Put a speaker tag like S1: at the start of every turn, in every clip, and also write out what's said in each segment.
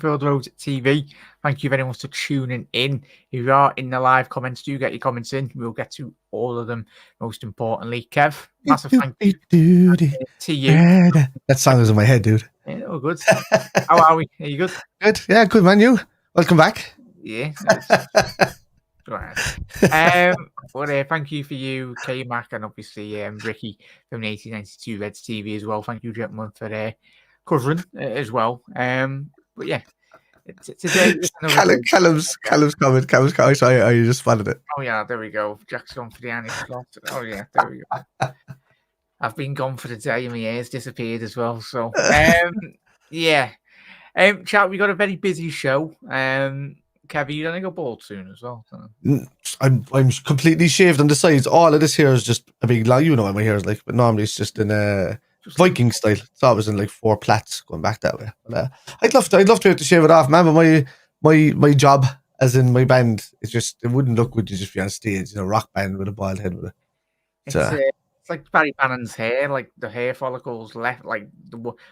S1: Anfield Road TV. Thank you very much for tuning in. If you are in the live comments, do get your comments in. We'll get to all of them. Most importantly, Kev, massive thank you to you.
S2: That song is in my head, dude.
S1: Yeah, oh, good. How are we? Are you good?
S2: Good. Yeah, good, man. You? Welcome back.
S1: Yeah. Right. Well, thank you for you, K-Mac, and obviously Ricky from the 1892 Reds TV as well. Thank you, gentlemen, for covering as well. But yeah, today
S2: Callum's comment. I just spotted it.
S1: Oh yeah, there we go. Jack's gone for the Irish slot. Oh yeah, there we go. I've been gone for the day, and my hair's disappeared as well. So yeah. Chat, we got a very busy show. Kev, you're gonna go bald soon as well. So.
S2: I'm completely shaved on the sides. All of this here is just a big line. You know what my hair is like, but normally it's just in a Viking style. It's always in like 4 plaits going back that way. But, I'd love to be able to shave it off, man. But my job, as in my band, it wouldn't look good to just be on stage, rock band with a bald head with it.
S1: It's like Barry Bannon's hair, like the hair follicles left, like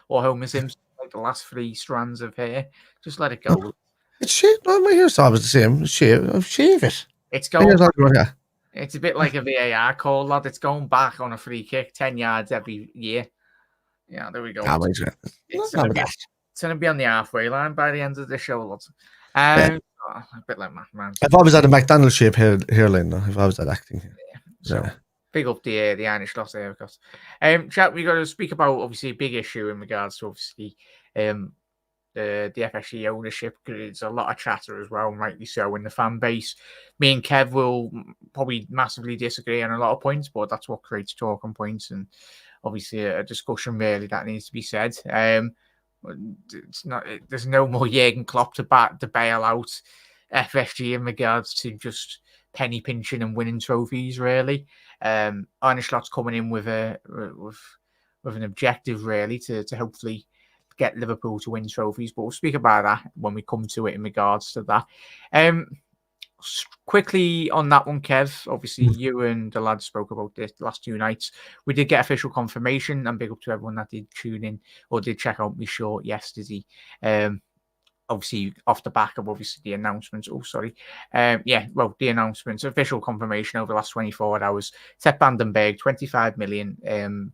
S1: or Homer Simpson, like the last 3 strands of hair. Just let it go.
S2: It's shaved. No, my hair's always the same. Shave it.
S1: It's going. It's a bit like a VAR call, lad. It's going back on a free kick, 10 yards every year. Yeah, there we go. It's going to be on the halfway line by the end of the show, lads. A bit like man.
S2: I've always had a McDonald's shape hairline, though. I've always had acting here.
S1: Yeah. So big up the Irish loss there, of course. Chat, we got to speak about obviously a big issue in regards to obviously the FSG ownership, because it's a lot of chatter as well, and rightly so, in the fan base. Me and Kev will probably massively disagree on a lot of points, but that's what creates talking points, and obviously a discussion really that needs to be said. It's not. There's no more Jurgen Klopp to bail out FSG in regards to just penny pinching and winning trophies. Really, Arne Slot's coming in with an objective really to hopefully get Liverpool to win trophies, but we'll speak about that when we come to it in regards to that. Quickly on that one, Kev, obviously you and the lads spoke about this the last 2 nights. We did get official confirmation, and big up to everyone that did tune in or did check out my short yesterday. Obviously off the back of obviously the announcements. The announcements, official confirmation over the last 24 hours. Sepp Vandenberg, 25 million.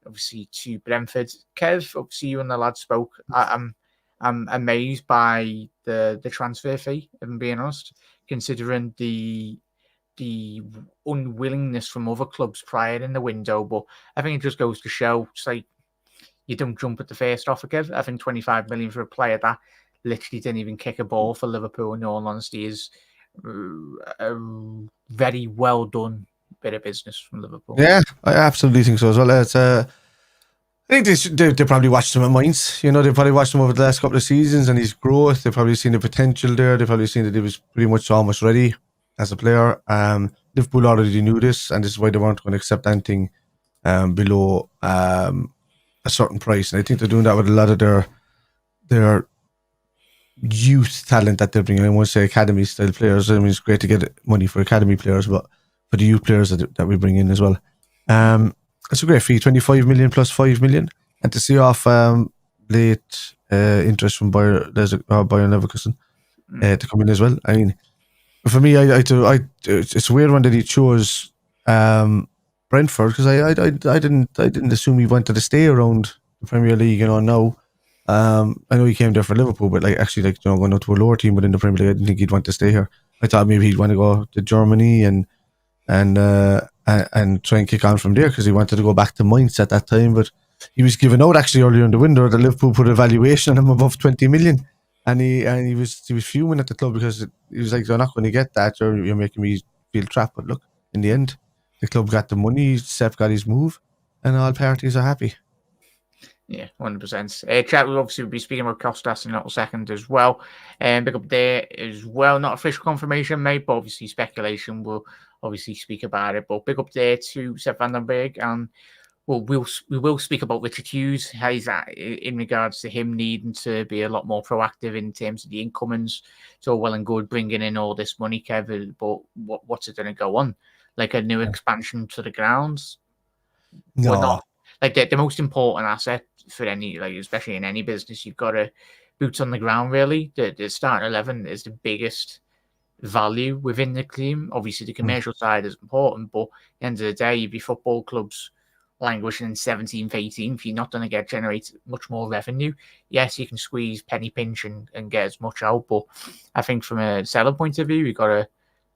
S1: Obviously to Brentford. Kev, obviously you and the lad spoke. I'm amazed by the transfer fee, if I'm being honest, considering the unwillingness from other clubs prior in the window. But I think it just goes to show, it's like you don't jump at the first offer, Kev. I think 25 million for a player that literally didn't even kick a ball for Liverpool, in all honesty, is a very well done bit of business from Liverpool.
S2: Yeah, I absolutely think so as well. It's I think they probably watched him at Mainz. They probably watched him over the last couple of seasons and his growth. They've probably seen the potential there. They've probably seen that he was pretty much almost ready as a player. Liverpool already knew this, and this is why they weren't going to accept anything below a certain price. And I think they're doing that with a lot of their youth talent that they're bringing. I won't say academy style players. I mean, it's great to get money for academy players, but for the youth players that we bring in as well. It's a great fee, 25 million plus 5 million. And to see off late interest from Bayern Leverkusen to come in as well. I mean, for me, it's a weird one that he chose Brentford, because I didn't assume he wanted to stay around the Premier League, now. I know he came there for Liverpool, but going out to a lower team within the Premier League, I didn't think he'd want to stay here. I thought maybe he'd want to go to Germany and try and kick on from there, because he wanted to go back to Mainz at that time. But he was given out actually earlier in the window that Liverpool put a valuation on him above 20 million, and he was fuming at the club, because he was like, "You're not going to get that. You're making me feel trapped." But look, in the end, the club got the money, Sepp got his move, and all parties are happy.
S1: Yeah, 100%. Chat, we'll obviously be speaking about Costas in a little second as well. Big up there as well. Not official confirmation, mate, but obviously speculation. We'll obviously speak about it. But big up there to Sepp Vandenberg. And we will speak about Richard Hughes. How's that in regards to him needing to be a lot more proactive in terms of the incomings? It's all well and good bringing in all this money, Kevin, but what's it going to go on? Like a new expansion to the grounds?
S2: No.
S1: We're not. Like the most important asset for any, like especially in any business, you've got to boots on the ground, really. The starting 11 is the biggest value within the team. Obviously, the commercial side is important, but at the end of the day, if your football club's languishing in 17th, 18th, you're not going to generate much more revenue. Yes, you can squeeze penny pinch and get as much out, but I think from a seller point of view, you've got to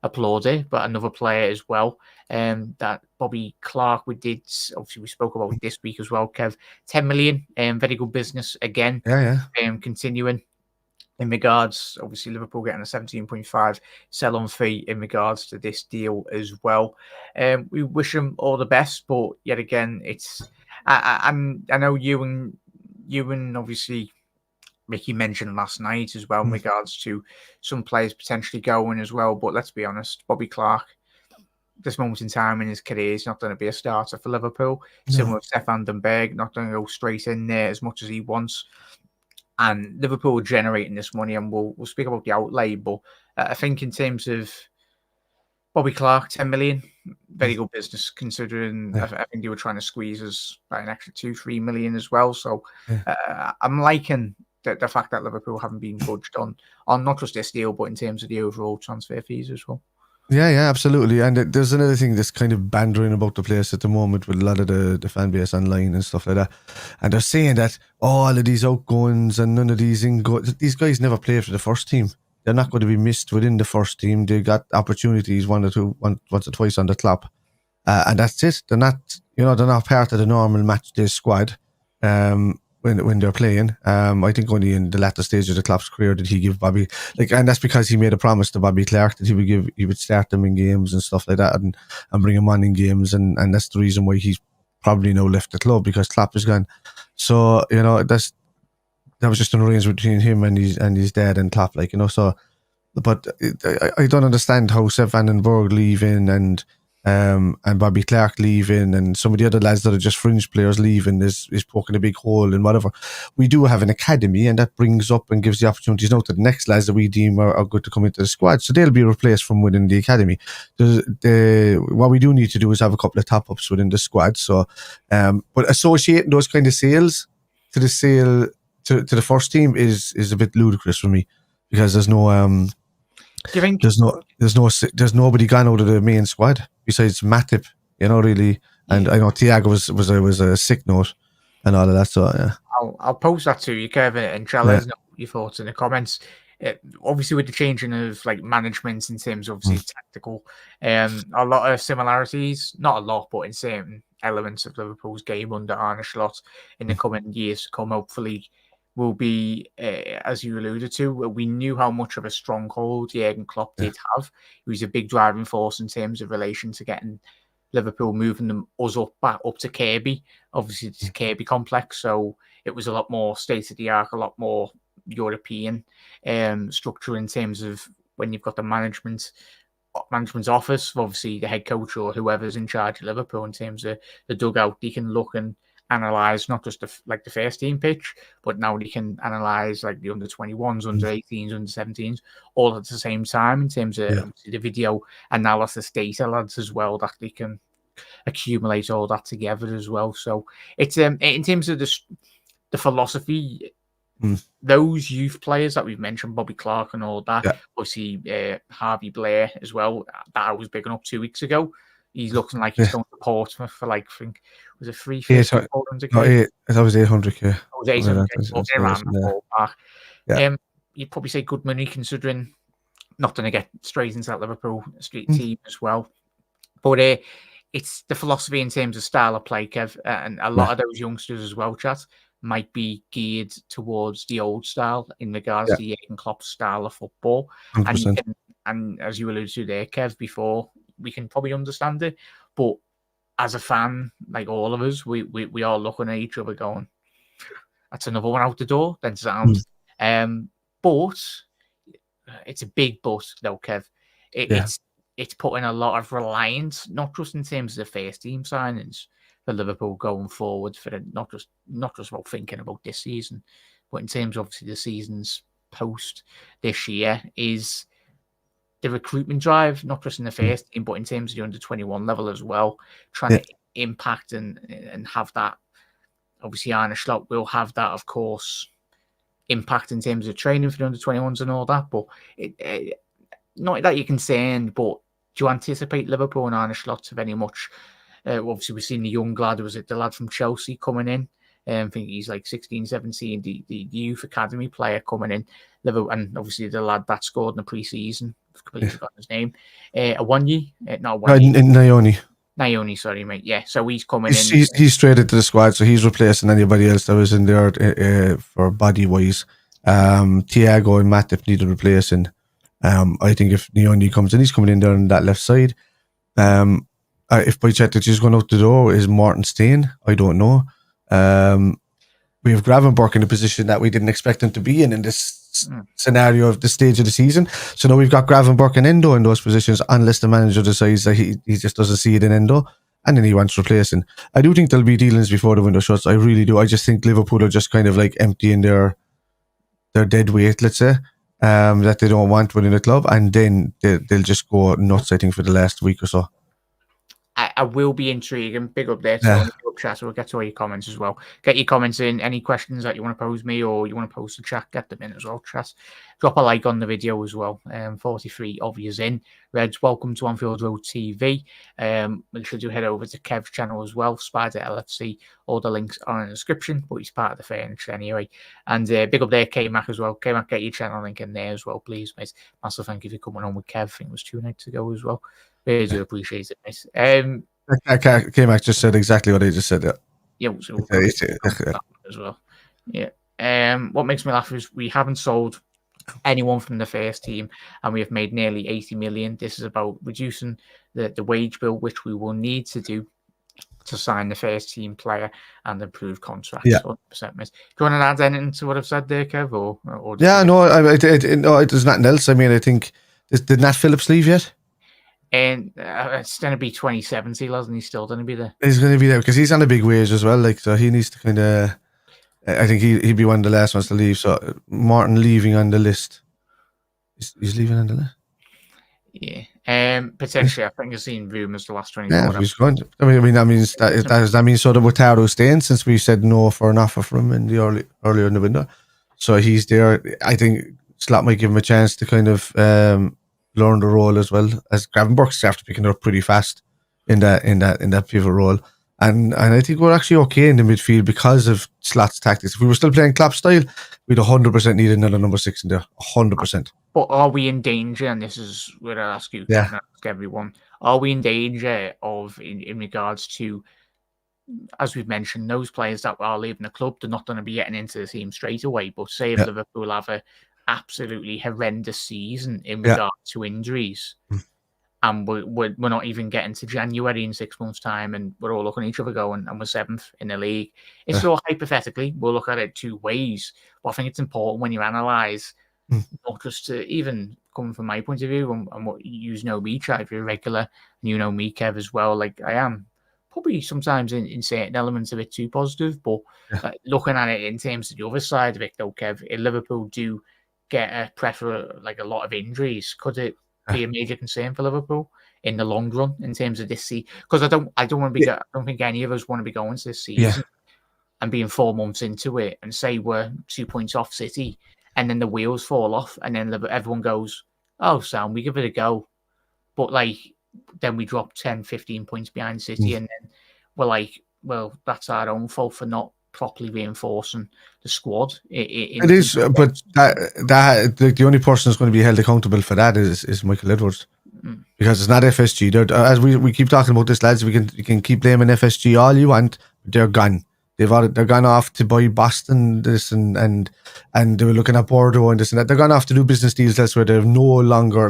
S1: applaud it. But another player as well, that Bobby Clark, we spoke about this week as well, Kev. 10 million, very good business again.
S2: Yeah.
S1: Continuing in regards, obviously Liverpool getting a 17.5 sell-on fee in regards to this deal as well. We wish them all the best, but yet again, I know you and obviously Mickey mentioned last night as well in regards to some players potentially going as well. But let's be honest, Bobby Clark, this moment in time in his career, is not going to be a starter for Liverpool.
S2: No.
S1: Similar with Stefan Denberg, not going to go straight in there as much as he wants. And Liverpool are generating this money, and we'll speak about the outlay. But I think in terms of Bobby Clark, 10 million, very good business considering I think they were trying to squeeze us by an extra 2-3 million as well. So I'm liking the fact that Liverpool haven't been budged on not just this deal, but in terms of the overall transfer fees as well.
S2: Yeah, absolutely. And there's another thing that's kind of bandering about the place at the moment with a lot of the fan base online and stuff like that. And they're saying that all of these outgoings and none of these these guys never play for the first team. They're not going to be missed within the first team. They got opportunities once or twice on the clock. And that's it. They're not part of the normal match day squad. When they're playing, I think only in the latter stage of the club's career did he give Bobby and that's because he made a promise to Bobby Clark that he would start them in games and stuff like that and bring him on in games and that's the reason why he's probably now left the club because Klopp is gone. So that was just an arrangement between him and his dad and Klopp, So, but I don't understand how Sepp van den Berg leaving and Bobby Clark leaving and some of the other lads that are just fringe players leaving is poking a big hole in whatever. We do have an academy and that brings up and gives the opportunities now to the next lads that we deem are good to come into the squad. So they'll be replaced from within the academy. What we do need to do is have a couple of top-ups within the squad. So, but associating those kind of sales to the sale to the first team is a bit ludicrous for me because there's no
S1: Do you think
S2: there's nobody gone out of the main squad besides Matip, really, and I know Thiago was a sick note and all of that. So yeah,
S1: I'll post that to you, Kevin, and try let us know your thoughts in the comments. Obviously, with the changing of management in terms of obviously tactical, a lot of similarities, not a lot, but in certain elements of Liverpool's game under Arne Slot in the coming years to come, hopefully will be, as you alluded to, we knew how much of a stronghold Jurgen Klopp did have. He was a big driving force in terms of relation to getting Liverpool moving us back up to Kirby, obviously the Kirby complex. So it was a lot more state of the art, a lot more European structure in terms of when you've got the management's office, obviously the head coach or whoever's in charge of Liverpool in terms of the dugout, they can look and analyze not just the first team pitch, but now they can analyze the under 21s, under 18s, under 17s, all at the same time in terms of the video analysis data lads as well that they can accumulate all that together as well. So it's in terms of the philosophy. Those youth players that we've mentioned, Bobby Clark and all that, obviously Harvey Blair as well, that I was bigging up 2 weeks ago. He's looking like he's going to Portsmouth for I think was it 350, 400k?
S2: No, that was 800k.
S1: It was 800k, around the ballpark. You'd probably say good money considering not going to get straight into that Liverpool street team as well. But it's the philosophy in terms of style of play, Kev, and a lot of those youngsters as well, chat, might be geared towards the old style in regards to Jurgen Klopp's style of football. And as you alluded to there, Kev, before, we can probably understand it. But as a fan, like all of us, we are looking at each other going, that's another one out the door, then sound. But it's a big but, though, Kev. It's putting a lot of reliance, not just in terms of the first team signings for Liverpool going forward, for not just about thinking about this season, but in terms of obviously the seasons post this year, is the recruitment drive, not just in the first team, but in terms of the under 21 level as well, trying to impact and have that. Obviously, Arne Slot will have that, of course, impact in terms of training for the under-21s and all that. But not that you're concerned, but do you anticipate Liverpool and Arne Slot have any much? Obviously, we've seen the young lad, was it the lad from Chelsea coming in? I think he's like 16, 17, the youth academy player coming in. Liverpool, and obviously the lad that scored in the pre-season. I've completely forgotten his name. Awonyi, not Awonyi. Nayoni, sorry, mate. Yeah, so he's coming in.
S2: He's straight into the squad, so he's replacing anybody else that was in there for body-wise. Thiago and Matip needed replacing. I think if Nayoni comes in, he's coming in there on that left side. If Bajcetic is going out the door, is Martin staying? I don't know. We have Gravenberch in a position that we didn't expect him to be in this scenario of the stage of the season. So now we've got Gravenberch and Endo in those positions, unless the manager decides that he just doesn't see it in Endo, and then he wants replacing. I do think there'll be dealings before the window shuts. I really do. I just think Liverpool are just kind of like emptying their dead weight, let's say, that they don't want within the club, and then they'll just go nuts, I think, for the last week or so.
S1: I will be intriguing. Big up there. So chat. So we'll get to all your comments as well. Get your comments in. Any questions that you want to pose me or you want to post the chat, get them in as well. Chat. Drop a like on the video as well. 43 of yous in. Reds, welcome to Anfield Road TV. Make sure to head over to Kev's channel as well. Spider LFC. All the links are in the description, but he's part of the furniture anyway. And big up there, K-Mac as well. K-Mac, get your channel link in there as well, please, mate. Massive thank you for coming on with Kev. I think it was 2 nights ago as well. Really do appreciate it, mate.
S2: K-Mac just said exactly what he just said.
S1: Yeah, so as well. Yeah. What makes me laugh is we haven't sold anyone from the first team, and we have made nearly 80 million. This is about reducing the wage bill, which we will need to do to sign the first team player and improve contracts.
S2: Yeah.
S1: 100%. Do you want to add anything to what I've said there, Kev? Or
S2: yeah, no, there's nothing else. I mean, I think did Nat Phillips leave yet?
S1: And it's going to be 2070, hasn't he? Still going to be there.
S2: He's going to be there because he's on a big wage as well. Like, so he needs to kind of. I think he'd be one of the last ones to leave. So Martin leaving on the list. He's leaving on the list.
S1: Yeah. Potentially, I think I've seen rumours the last 24
S2: hours. Yeah, he's going. I mean, that means that means sort of Wataru staying since we said no for an offer from him in the earlier in the window. So he's there. I think Slot might give him a chance to kind of. Learn the role as well, as Gravenberch's after picking it up pretty fast in that pivot role, and I think we're actually okay in the midfield because of Slot's tactics. If we were still playing Klopp style, we'd 100% need another number 6 in there, 100%.
S1: But are we in danger? And this is where I ask you, ask everyone: are we in danger of, in regards to, as we've mentioned, those players that are leaving the club, they're not going to be getting into the team straight away. But say if Liverpool have a absolutely horrendous season in regard to injuries, and we're not even getting to January in 6 months' time, and we're all looking at each other going, and we're 7th in the league. It's so hypothetically, we'll look at it 2 ways. But I think it's important when you analyse, not just to even coming from my point of view, and what you know me, Chad, if you're a regular, and you know me, Kev, as well. Like I am probably sometimes in certain elements a bit too positive, but looking at it in terms of the other side of it, though, Kev, if Liverpool do get a lot of injuries, could it be a major concern for Liverpool in the long run in terms of this season? Because I don't want to be. I don't think any of us want to be going to this season and being 4 months into it and say we're 2 points off City, and then the wheels fall off, and then everyone goes, "Oh, Sam, we give it a go," but then we drop 10, 15 points behind City, and then we're like, "Well, that's our own fault for not properly reinforcing the squad."
S2: It is, but that the only person that's going to be held accountable for that is Michael Edwards, because it's not FSG. As we keep talking about this, lads, you can keep blaming FSG all you want, but they're gone. They're gone off to buy Boston this and they were looking at Bordeaux and this and that. They're gone off to do business deals elsewhere. They're no longer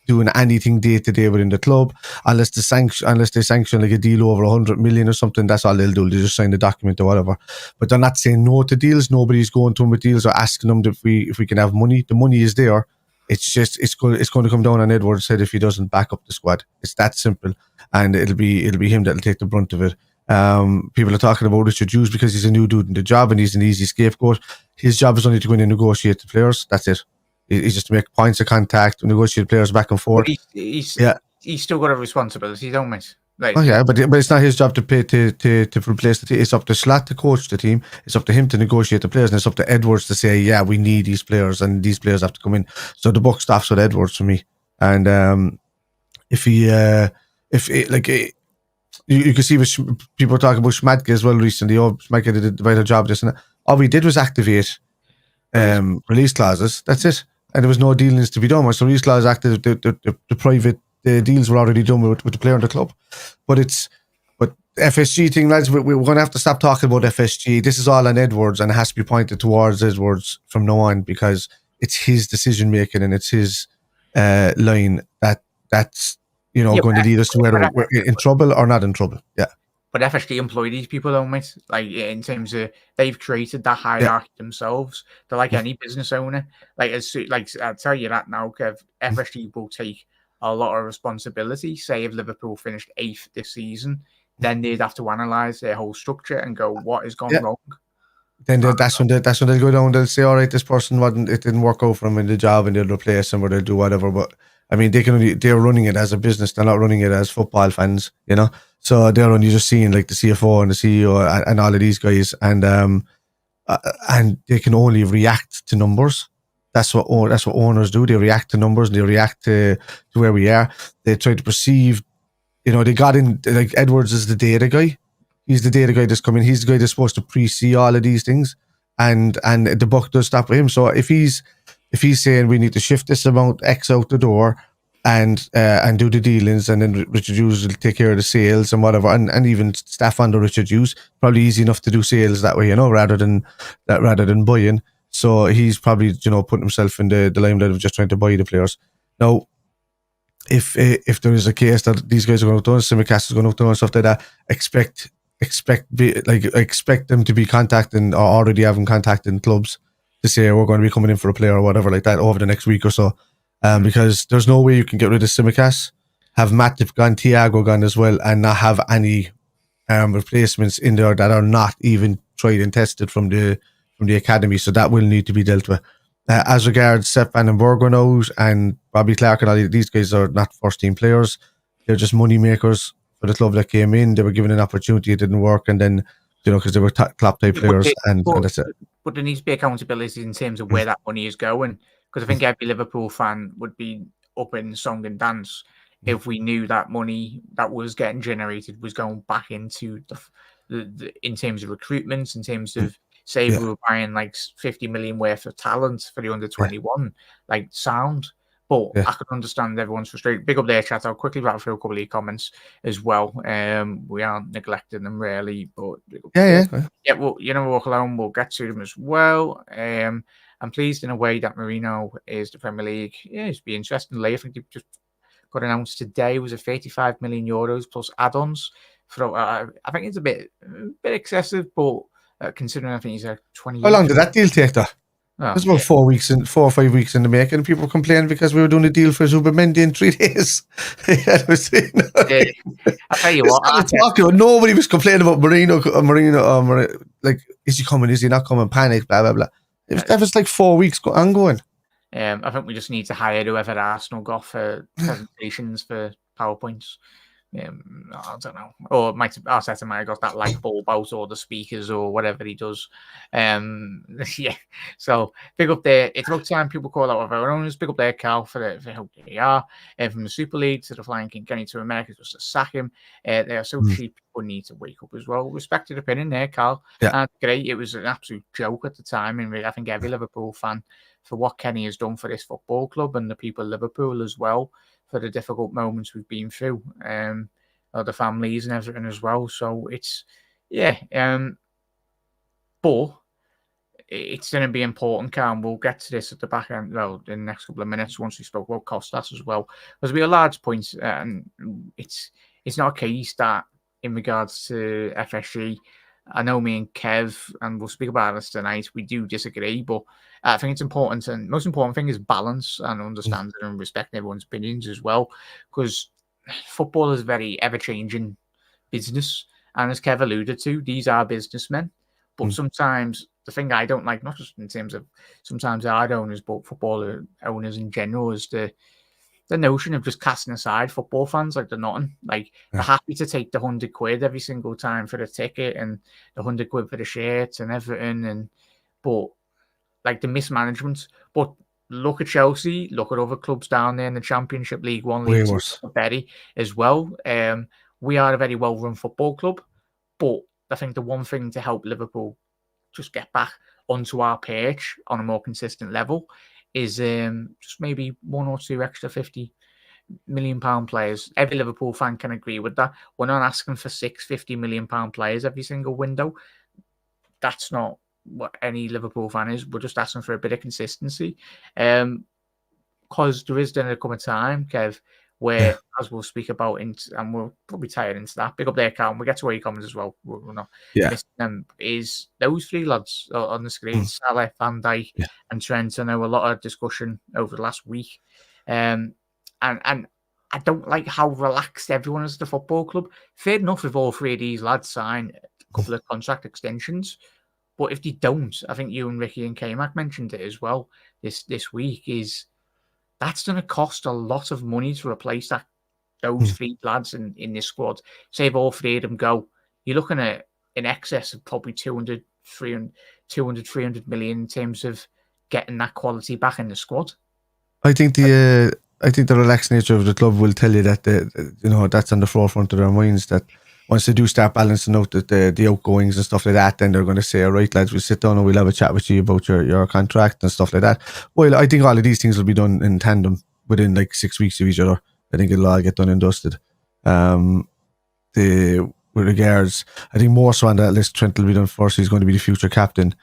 S2: doing anything day to day within the club, unless they sanction like a deal over 100 million or something. That's all they'll do. They just sign the document or whatever. But they're not saying no to deals. Nobody's going to them with deals or asking them if we can have money. The money is there. It's just it's going to come down on Edwards' head if he doesn't back up the squad. It's that simple, and it'll be him that'll take the brunt of it. People are talking about Richard Hughes because he's a new dude in the job and he's an easy scapegoat. His job is only to go in and negotiate the players. That's it. He's just to make points of contact, negotiate players back and forth.
S1: He's still got a responsibility, don't we? Like,
S2: Oh yeah, but it's not his job to pay to replace the team. It's up to Slot to coach the team. It's up to him to negotiate the players, and it's up to Edwards to say, yeah, we need these players, and these players have to come in. So the buck stops with Edwards for me. And if he, if it, like, you can see with people talking about Schmadke as well recently. Oh, Schmadke did a better job. This and that. All we did was activate release clauses. That's it, and there was no dealings to be done. Once the release clause acted, the private deals were already done with the player and the club. But FSG thing, lads, we're going to have to stop talking about FSG. This is all on Edwards, and it has to be pointed towards Edwards from now on, because it's his decision making and it's his line that's going to lead us to whether we're in trouble or not in trouble. Yeah.
S1: But FSG employ these people, don't mate? Like, in terms of they've created that hierarchy themselves. They're like any business owner. Like, I'll tell you that now, Kev. FSG will take a lot of responsibility. Say if Liverpool finished 8th this season, then they'd have to analyse their whole structure and go, what has gone wrong?
S2: Then that's when they'll go down. They'll say, all right, this person it didn't work out for them in the job, and they'll replace them or they'll do whatever. But I mean, they're running it as a business. They're not running it as football fans, So they're only just seeing like the CFO and the CEO and all of these guys, and they can only react to numbers. That's what owners do. They react to numbers. And they react to where we are. They try to perceive. They got in, like, Edwards is the data guy. He's the data guy that's coming. He's the guy that's supposed to pre-see all of these things, and the buck does stop with him. So if he's saying we need to shift this amount X out the door and do the dealings, and then Richard Hughes will take care of the sales and whatever, and even staff under Richard Hughes, probably easy enough to do sales that way, rather than buying. So he's probably putting himself in the limelight of just trying to buy the players. Now, if there is a case that these guys are going to do, Tsimikas is going to do and stuff like that, expect them to be contacting or already having contacting clubs to say we're going to be coming in for a player or whatever like that over the next week or so, because there's no way you can get rid of Tsimikas, have Matip gone, Thiago gone as well, and not have any replacements in there that are not even tried and tested from the academy. So that will need to be dealt with. As regards Sepp Van den Berg out and Bobby Clark and all these guys are not first team players. They're just money makers for the club that came in. They were given an opportunity, it didn't work, and then because they were top type players, and that's it.
S1: But there needs to be accountability in terms of where that money is going, because I think every Liverpool fan would be up in song and dance if we knew that money that was getting generated was going back into the in terms of recruitment, in terms of say we were buying like 50 million worth of talent for the under 21, like sound. But I can understand everyone's frustrated. Big up there, chat. I'll quickly rattle through a couple of comments as well. We aren't neglecting them really, but well, walk alone. We'll get to them as well. I'm pleased in a way that Mourinho is the Premier League. Yeah, it's be interesting. I think they've just got announced today was a 35 million euros plus add-ons. For I think it's a bit excessive, but considering I think he's 20.
S2: How long did that deal take, though? It was about 4 or 5 weeks in the making, and people complained because we were doing a deal for Zubimendi in 3 days.
S1: I'll tell you what.
S2: Nobody was complaining about Mourinho. Like, is he coming? Is he not coming? Panic, blah, blah, blah. That was like 4 weeks ongoing.
S1: I think we just need to hire whoever Arsenal got for presentations for PowerPoints. I don't know. Or Arteta might have got that light bulb out, or the speakers, or whatever he does. So big up there. It's about time people call out of our owners. Big up there, Cal, for how they are. From the Super League to the Flying King Kenny to America, just to sack him. They are so cheap. People need to wake up as well. Respected opinion there, Cal.
S2: Yeah.
S1: Great. It was an absolute joke at the time, and I think every Liverpool fan for what Kenny has done for this football club and the people of Liverpool as well, for the difficult moments we've been through, the families and everything as well. So it's, but it's going to be important, Cam. We'll get to this at the back end, well, in the next couple of minutes once we spoke about Costas as well. There'll be a large point, and it's not a case that in regards to FSG, I know me and Kev, and we'll speak about this tonight, we do disagree, but I think it's important, and most important thing is balance and understanding and respecting everyone's opinions as well, because football is a very ever-changing business, and as Kev alluded to, these are businessmen, but sometimes the thing I don't like, not just in terms of sometimes our owners, but football owners in general, is the the notion of just casting aside football fans like they're nothing. Like they're happy to take the £100 every single time for the ticket and the £100 for the shirts and everything. But like the mismanagement. But look at Chelsea, look at other clubs down there in the Championship, League One,
S2: Way
S1: League Two,
S2: worse.
S1: Betty as well. We are a very well-run football club, but I think the one thing to help Liverpool just get back onto our pitch on a more consistent level is just maybe one or two extra £50 million players. Every Liverpool fan can agree with that. We're not asking for £50 million players every single window. That's not what any Liverpool fan is. We're just asking for a bit of consistency. Because there is going to come a time, Kev, where, as we'll speak about, and we'll probably tie it into that, pick up their account, we'll get to where you comments as well, we're not missing them, is those three lads on the screen, Salah, Van Dijk, and Trent. I know a lot of discussion over the last week. And I don't like how relaxed everyone is at the football club. Fair enough if all three of these lads sign a couple of contract extensions, but if they don't, I think you and Ricky and K-Mac mentioned it as well this week, is that's going to cost a lot of money to replace those three lads in this squad. Say if all three of them go, you're looking at in excess of probably 200, 300 million in terms of getting that quality back in the squad.
S2: I think the relaxed nature of the club will tell you that that's on the forefront of their minds, that once they do start balancing out the outgoings and stuff like that, then they're going to say, all right, lads, we'll sit down and we'll have a chat with you about your contract and stuff like that. Well, I think all of these things will be done in tandem within like 6 weeks of each other. I think it'll all get done and dusted. With regards, I think more so on that list, Trent will be done first. He's going to be the future captain.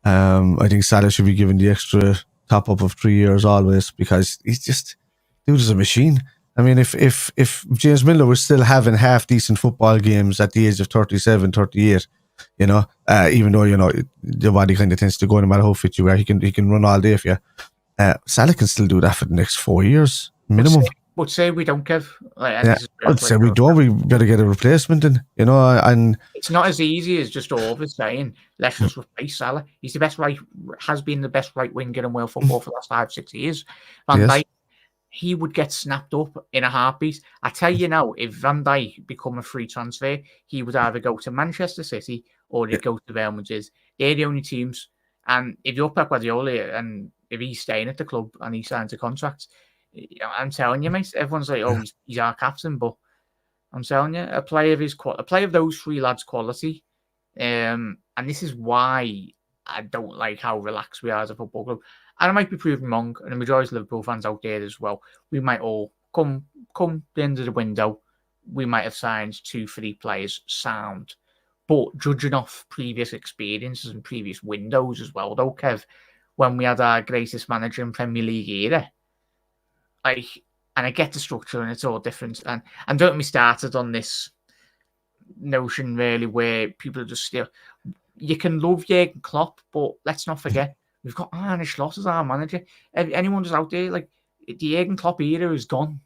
S2: I think Salah should be given the extra top up of 3 years always, because he's just, dude is a machine. I mean, if James Milner was still having half decent football games at the age of 37, 38, even though, your body kind of tends to go no matter how fit you are, he can run all day for you. Salah can still do that for the next 4 years minimum.
S1: But say we don't give.
S2: I'd say we don't. We better get a replacement in, and
S1: it's not as easy as just always saying, let's just replace Salah. He's has been the best right winger in world football for the last 5-6 years. Van Dijk, he would get snapped up in a heartbeat. I tell you now, if Van Dijk become a free transfer, he would either go to Manchester City or he'd go to Real Madrid. They're the only teams. And if you're Pep Guardiola and if he's staying at the club and he signs a contract, I'm telling you, mate, everyone's like, oh, he's our captain. But I'm telling you, a player of those three lads' quality. And this is why I don't like how relaxed we are as a football club. And I might be proven wrong, and the majority of Liverpool fans out there as well. We might all come the end of the window. We might have signed 2-3 players sound, but judging off previous experiences and previous windows as well, though, Kev, when we had our greatest manager in Premier League era, and I get the structure and it's all different. And don't get me started on this notion really where people are just still. You can love Jurgen Klopp, but let's not forget. We've got Arne Slot as our manager. Anyone who's out there, like, the Jurgen Klopp era is gone.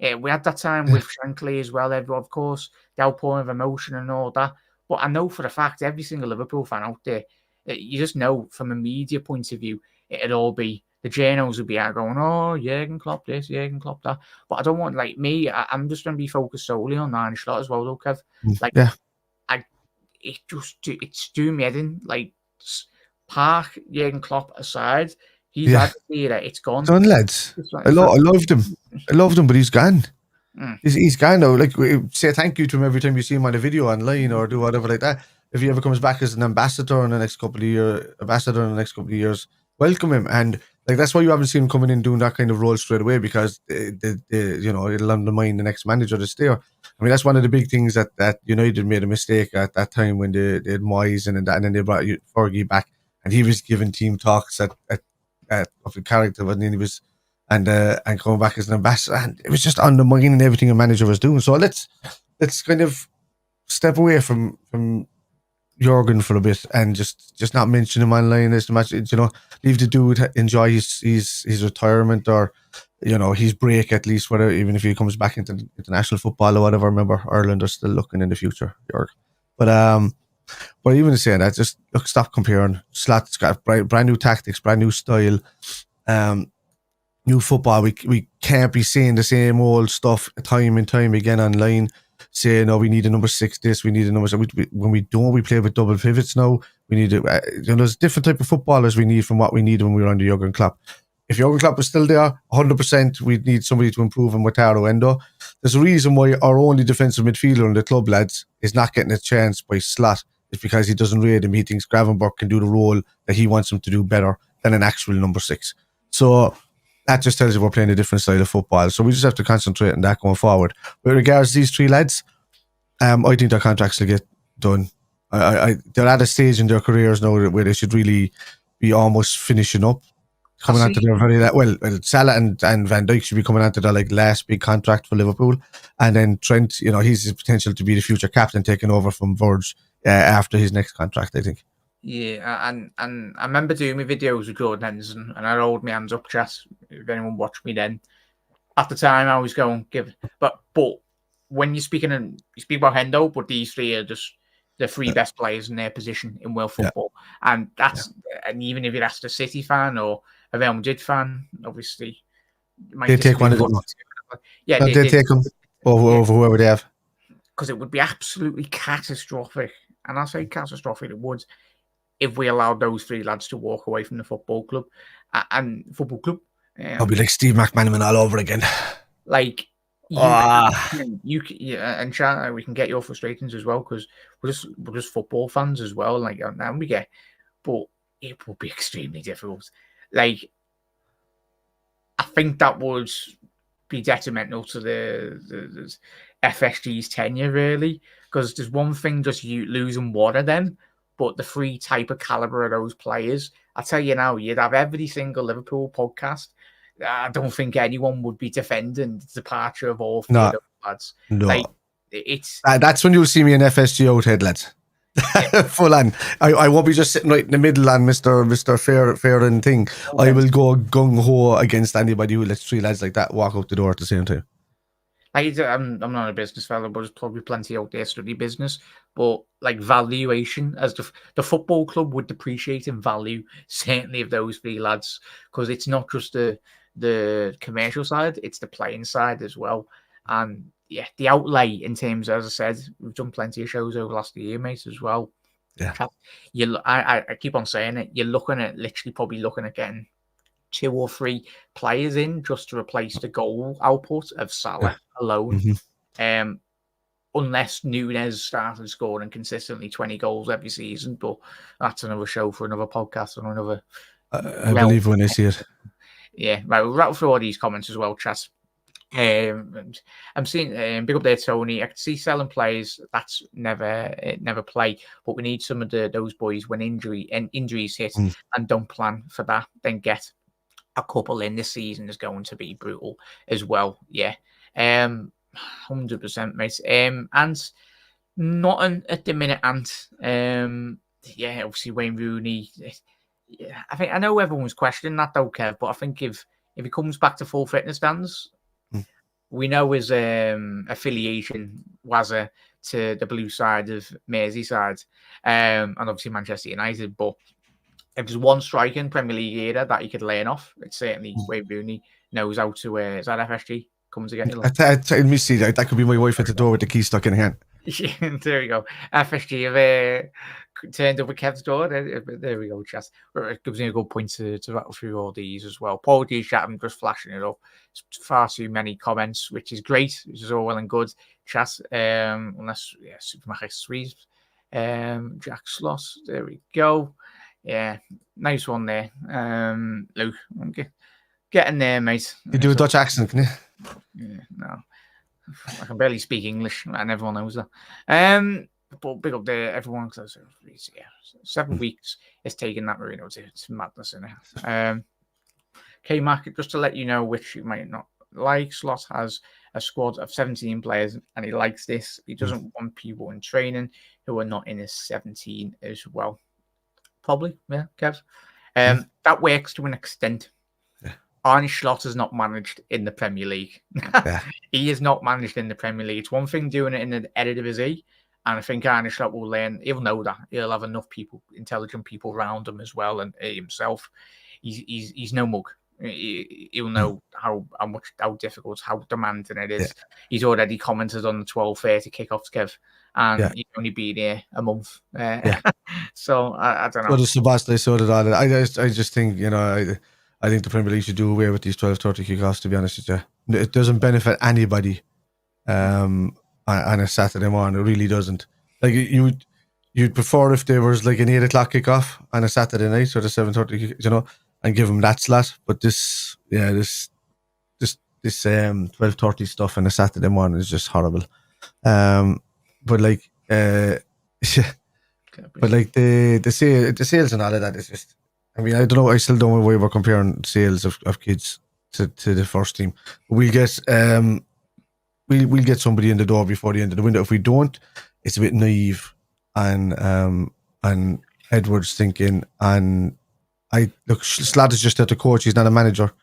S1: We had that time with Shankly as well, of course, the outpouring of emotion and all that. But I know for a fact, every single Liverpool fan out there, you just know from a media point of view, it'd all be, the journals would be out going, oh, Jurgen Klopp this, Jurgen Klopp that. But I don't want, like me, I'm just going to be focused solely on Arne Slot as well, though, Kev. It's doing me head in, like, park Jurgen Klopp aside. He's had the era, it's gone.
S2: It's on, lads. I loved him. I loved him, but he's gone. He's gone now. Like, say thank you to him every time you see him on a video online or do whatever like that. If he ever comes back as an ambassador in the next couple of years, welcome him. And like, that's why you haven't seen him coming in doing that kind of role straight away, because it'll undermine the next manager that's there. I mean, that's one of the big things that United made a mistake at that time when they had Moyes and then they brought Fergie back, and he was giving team talks of the character, wasn't he? He was and coming back as an ambassador, and it was just undermining everything a manager was doing. So let's kind of step away from Jurgen for a bit and just not mention him online as much. Leave the dude enjoy his retirement or his break at least, whether even if he comes back into international football or whatever. Remember, Ireland are still looking in the future, Jurgen. But even saying that, just stop comparing. Slot's got brand new tactics, brand new style. new football. We can't be saying the same old stuff time and time again online, saying, "Oh, we need a number 6 this, we need a number 6." When we don't, we play with double pivots now. We need there's different type of footballers we need from what we needed when we were under Jurgen Klopp. If Jurgen Klopp was still there, 100%, we'd need somebody to improve on Wataru Endo. There's a reason why our only defensive midfielder in the club, lads, is not getting a chance by Slot. It's because he doesn't rate him. He thinks Gravenberch can do the role that he wants him to do better than an actual number 6. So that just tells you we're playing a different style of football. So we just have to concentrate on that going forward. With regards to these 3 lads, I think their contracts will get done. They're at a stage in their careers now where they should really be almost finishing up. Coming onto their well, Salah and Van Dijk should be coming onto their last big contract for Liverpool, and then Trent, he's the potential to be the future captain, taking over from Verge after his next contract, I think.
S1: Yeah, and I remember doing my videos with Gordon Henderson, and I rolled my hands up, chat. If anyone watched me then, at the time I was going but when you speak about Hendo, but these 3 are just the 3 best players in their position in world football, and that's and even if you're asked a City fan or a Real Madrid fan, obviously
S2: they take one of them. Yeah, they take them over whoever they have,
S1: because it would be absolutely catastrophic, and I say catastrophic. It would if we allowed those 3 lads to walk away from the football club.
S2: I'll be like Steve McManaman all over again.
S1: Like. You and Chan, we can get your frustrations as well, because we're just football fans as well. Like, and we get, but it will be extremely difficult. Like, I think that would be detrimental to the FSG's tenure, really, because there's one thing just you losing one of them, but the 3 type of caliber of those players. I tell you now, you'd have every single Liverpool podcast. I don't think anyone would be defending the departure of all 3 of those lads.
S2: No.
S1: Like, it's
S2: that's when you'll see me in FSG outhead, lads. Yeah. Full on. I won't be just sitting right in the middle on Mr. Fair and thing. I will go gung ho against anybody who lets 3 lads like that walk out the door at the same time.
S1: I'm not a business fellow, but there's probably plenty out there study business. But like valuation, as the football club would depreciate in value, certainly of those 3 lads, because it's not just the commercial side, it's the playing side as well. And yeah, the outlay in terms, as I said, we've done plenty of shows over the last year, mate, as well.
S2: Yeah.
S1: I keep on saying it. You're probably looking at getting 2 or 3 players in just to replace the goal output of Salah alone. Mm-hmm. Unless Nunez started scoring consistently 20 goals every season, but that's another show for another podcast or another.
S2: I believe when I see it.
S1: Yeah, right. We'll rattle through all these comments as well, chat. I'm seeing big up there, Tony. I can see selling players. That's never play, but we need some of those boys when injuries hit and don't plan for that. Then get a couple in this season is going to be brutal as well. Yeah, 100%, mate. And not at the minute, and yeah, obviously Wayne Rooney. Yeah, I know everyone's questioning that though, Kev, but I think if he comes back to full fitness stands, we know his affiliation was to the blue side of Merseyside, and obviously Manchester United. But if there's one striker in Premier League era that he could learn off, it's certainly Wayne Rooney. Knows how to. Is that FSG? Come to get you.
S2: Let me see. That could be my wife at the door with the key stuck in her hand.
S1: There we go. FSG have turned up at Kev's door. There we go, chat. It gives me a good point to rattle through all these as well. Apologies, chat. I'm just flashing it up. It's far too many comments, which is great. Which is all well and good, chat. Unless Supermarket Sweeps. Jack Sloss. There we go. Yeah, nice one there. Luke, getting there, mate.
S2: You do a Dutch accent, can you?
S1: Yeah, no. I can barely speak English, and everyone knows that. But big up there, everyone. Yeah, 7 weeks it's taken that Marino. It's madness in it. K-Mac, just to let you know, which you might not like, Slot has a squad of 17 players, and he likes this. He doesn't want people in training who are not in his 17 as well. Probably, yeah, Kev. That works to an extent. Arne Slot is not managed in the Premier League. He is not managed in the Premier League. It's one thing doing it in the Eredivisie, and I think Arne Slot will learn. He'll know that. He'll have enough people, intelligent people around him as well, and himself. He's no mug. He'll know how difficult, how demanding it
S2: Yeah.
S1: is. He's already commented on the 12:30 kickoffs, Kev, and
S2: Yeah.
S1: he's only been here a month.
S2: Yeah.
S1: So I don't
S2: So
S1: know.
S2: does Sebastian, so did all. I just think, I think the Premier League should do away with these 12:30 kickoffs, to be honest with you. It doesn't benefit anybody on a Saturday morning. It really doesn't. Like you'd prefer if there was like an 8 o'clock kickoff on a Saturday night or the 7:30, and give them that slot. But this 12:30 stuff on a Saturday morning is just horrible. But like but like the sales and all of that is just. I mean, I don't know. I still don't know why we're comparing sales of kids to the first team. We'll get we'll get somebody in the door before the end of the window. If we don't, it's a bit naive and Edwards thinking. And I look, Slad is just there to coach. He's not a manager.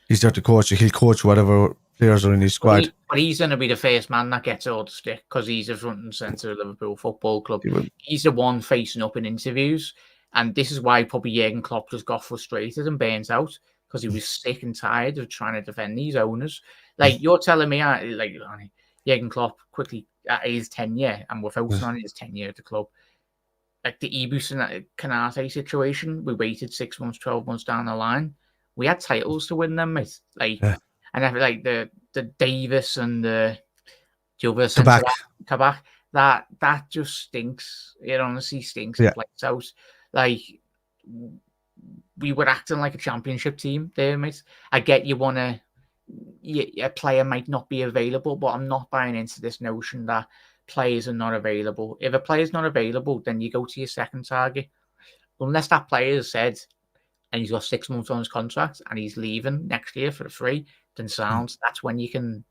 S2: He's there to coach. He'll coach whatever players are in his squad.
S1: But he's going to be the first man that gets all the stick because he's the front and centre of Liverpool Football Club. He's the one facing up in interviews. And this is why probably Jurgen Klopp just got frustrated and burnt out because he was sick and tired of trying to defend these owners. Like, you're telling me, like, Jurgen Klopp quickly at his tenure, and we're focusing on his tenure at the club. Like the Ibus and Canate situation, we waited 6 months, 12 months down the line. We had titles to win them, mate. Like, and I feel like the Davis and the other centre Kabak, that just stinks. It honestly stinks. It plays out. Like, we were acting like a championship team there, mate. I get you want to. A player might not be available, but I'm not buying into this notion that players are not available. If a player's not available, then you go to your second target. Unless that player has said, and he's got 6 months on his contract, and he's leaving next year for free, then that's when you can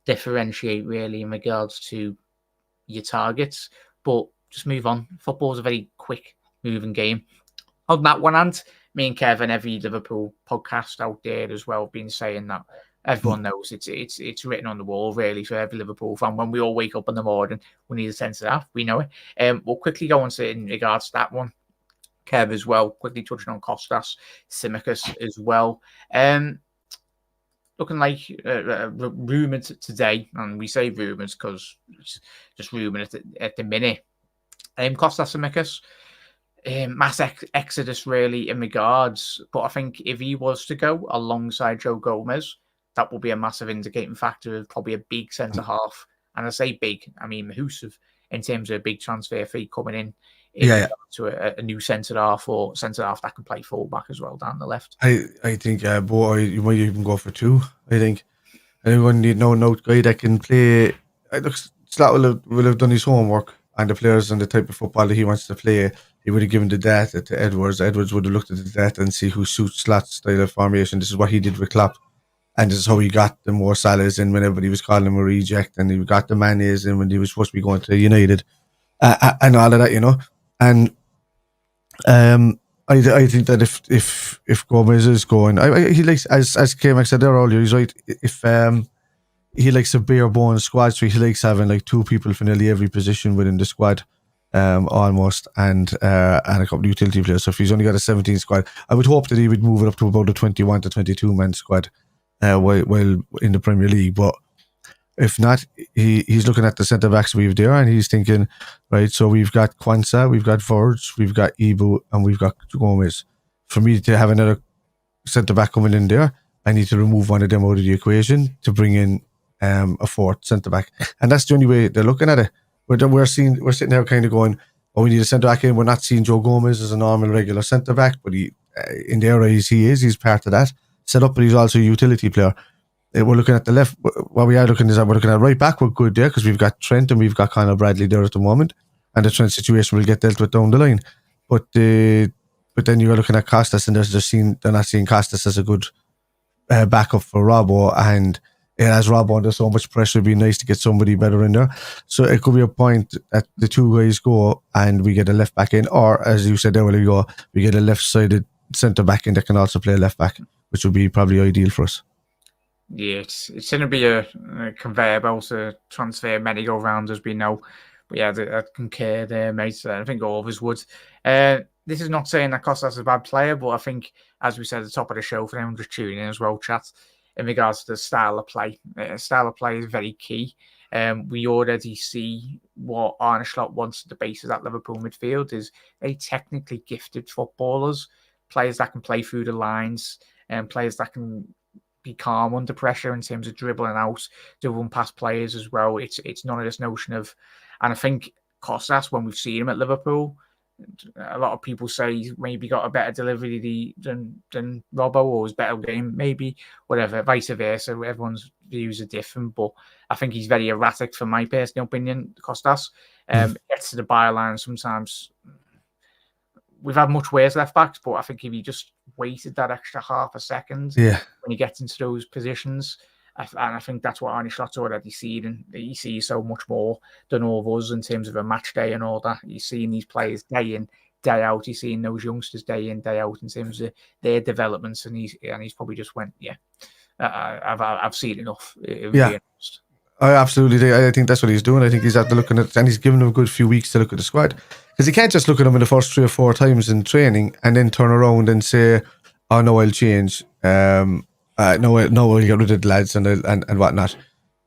S1: differentiate really in regards to your targets. But just move on. Football's a very quick moving game. On that one hand, me and Kevin, every Liverpool podcast out there as well, been saying that everyone knows it's written on the wall really for every Liverpool fan. When we all wake up in the morning, we need a centre half. We know it. We'll quickly go on to in regards to that one, Kev, as well. Quickly touching on Kostas, Tsimikas as well. Looking like rumoured today, and we say rumours because it's just rumoured at the minute. Kostas Tsimikas. Mass exodus really in regards, but I think if he was to go alongside Joe Gomez, that will be a massive indicating factor of probably a big centre half. And I say big, I mean Mahusiv in terms of a big transfer fee coming in to a new centre half or centre half that can play fullback as well down the left.
S2: I think you might even go for two. I think anyone need no guy that can play. Slot will have done his homework and the players and the type of football that he wants to play. He would have given the data to Edwards. Edwards would have looked at the data and see who suits Slot's style of formation. This is what he did with Klopp. And this is how he got the more Salahs in whenever he was calling him a reject. And he got the Manes in when he was supposed to be going to United. And all of that, And I think that if Gomez is going... he likes, as K-Mac said there earlier, he's right. If he likes a bare bones squad, so he likes having like two people for nearly every position within the squad. Almost, and a couple of utility players. So if he's only got a 17 squad, I would hope that he would move it up to about a 21 to 22 man squad while in the Premier League. But if not, he's looking at the centre backs we've there, and he's thinking, right, so we've got Kwanzaa, we've got Verge, we've got Ibu, and we've got Gomez. For me to have another centre back coming in there, I need to remove one of them out of the equation to bring in a fourth centre back, and that's the only way they're looking at it. We're sitting there kind of going, we need a centre back in. We're not seeing Joe Gomez as a normal regular centre back, but in their eyes he's part of that setup, but he's also a utility player. We're looking at the left. What we are looking is that we're looking at right back. We're good there because we've got Trent and we've got Conor Bradley there at the moment, and the Trent situation will get dealt with down the line. But then you're looking at Kostas, and they're not seeing Kostas as a good backup for Robbo, and as Robbo under so much pressure, it'd be nice to get somebody better in there. So it could be a point that the two guys go and we get a left back in, or as you said there, we get a left-sided centre back in that can also play left back, which would be probably ideal for us.
S1: Yeah, it's going to be a conveyor belt to transfer merry-go-round, as we know. But yeah, I concur there, mate. I think all of us would. This is not saying that Kostas is a bad player, but I think as we said at the top of the show, for anyone just tuning in as well, chat, in regards to the style of play. Style of play is very key. We already see what Arne Slot wants at the base of that Liverpool midfield is very technically gifted footballers, players that can play through the lines, and players that can be calm under pressure in terms of dribbling out to run past players as well. It's none of this notion of, and I think Kostas, when we've seen him at Liverpool, a lot of people say he's maybe got a better delivery than Robbo, or his better game, maybe, whatever, vice versa. Everyone's views are different, but I think he's very erratic, from my personal opinion, Kostas. Gets to the byline sometimes. We've had much worse left backs, but I think if he just waited that extra half a second when he gets into those positions, and I think that's what Arne Slot's already seen, and he sees so much more than all of us in terms of a match day and all that. He's seeing these players day in, day out. He's seeing those youngsters day in, day out in terms of their developments, and he's probably just went, I've seen enough.
S2: I absolutely do. I think that's what he's doing. I think he's after looking at, and he's given them a good few weeks to look at the squad, because he can't just look at them in the first 3 or 4 times in training and then turn around and say, "Oh no, I'll change. No, I'll get rid of the lads and whatnot."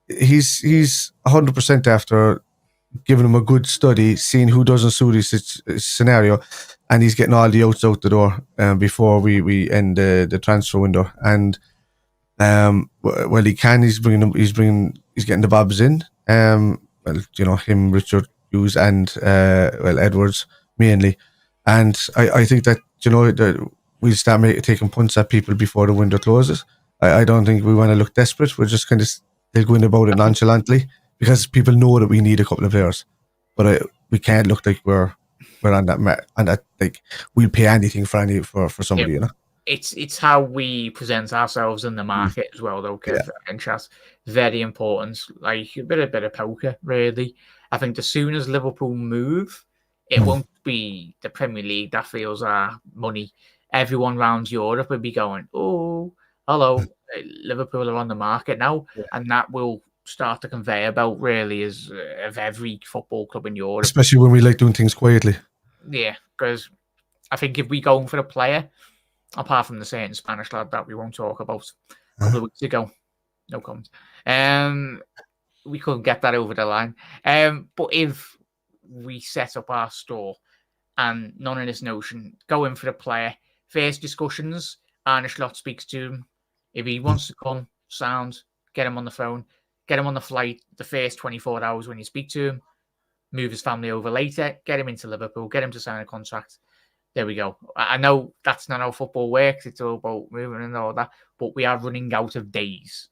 S2: He's 100% after giving him a good study, seeing who doesn't suit his scenario, and he's getting all the outs out the door before we end the transfer window. And well, he can. He's getting the Bobs in. Well, him, Richard Hughes, and Edwards mainly. And I think that that we'll start taking punts at people before the window closes. I don't think we want to look desperate. We're just kind of still going about it nonchalantly, because people know that we need a couple of players, but we can't look like we're on that like we'll pay anything for somebody,
S1: It's how we present ourselves in the market as well, though, Kev, and Chas. Very important. Like a bit of poker, really. I think as soon as Liverpool move, it won't be the Premier League that feels our money. Everyone around Europe will be going, "Oh, hello, Liverpool are on the market now," and that will start the conveyor belt, really, of every football club in Europe.
S2: Especially when we like doing things quietly.
S1: Yeah, because I think if we go for a player, apart from the certain Spanish lad that we won't talk about a couple of weeks ago, no comment. We couldn't get that over the line. But if we set up our store and none of this notion, go in for the player, first discussions, Arne Slot speaks to him. If he wants to come, sound, get him on the phone, get him on the flight the first 24 hours when you speak to him, move his family over later, get him into Liverpool, get him to sign a contract. There we go. I know that's not how football works. It's all about moving and all that. But we are running out of days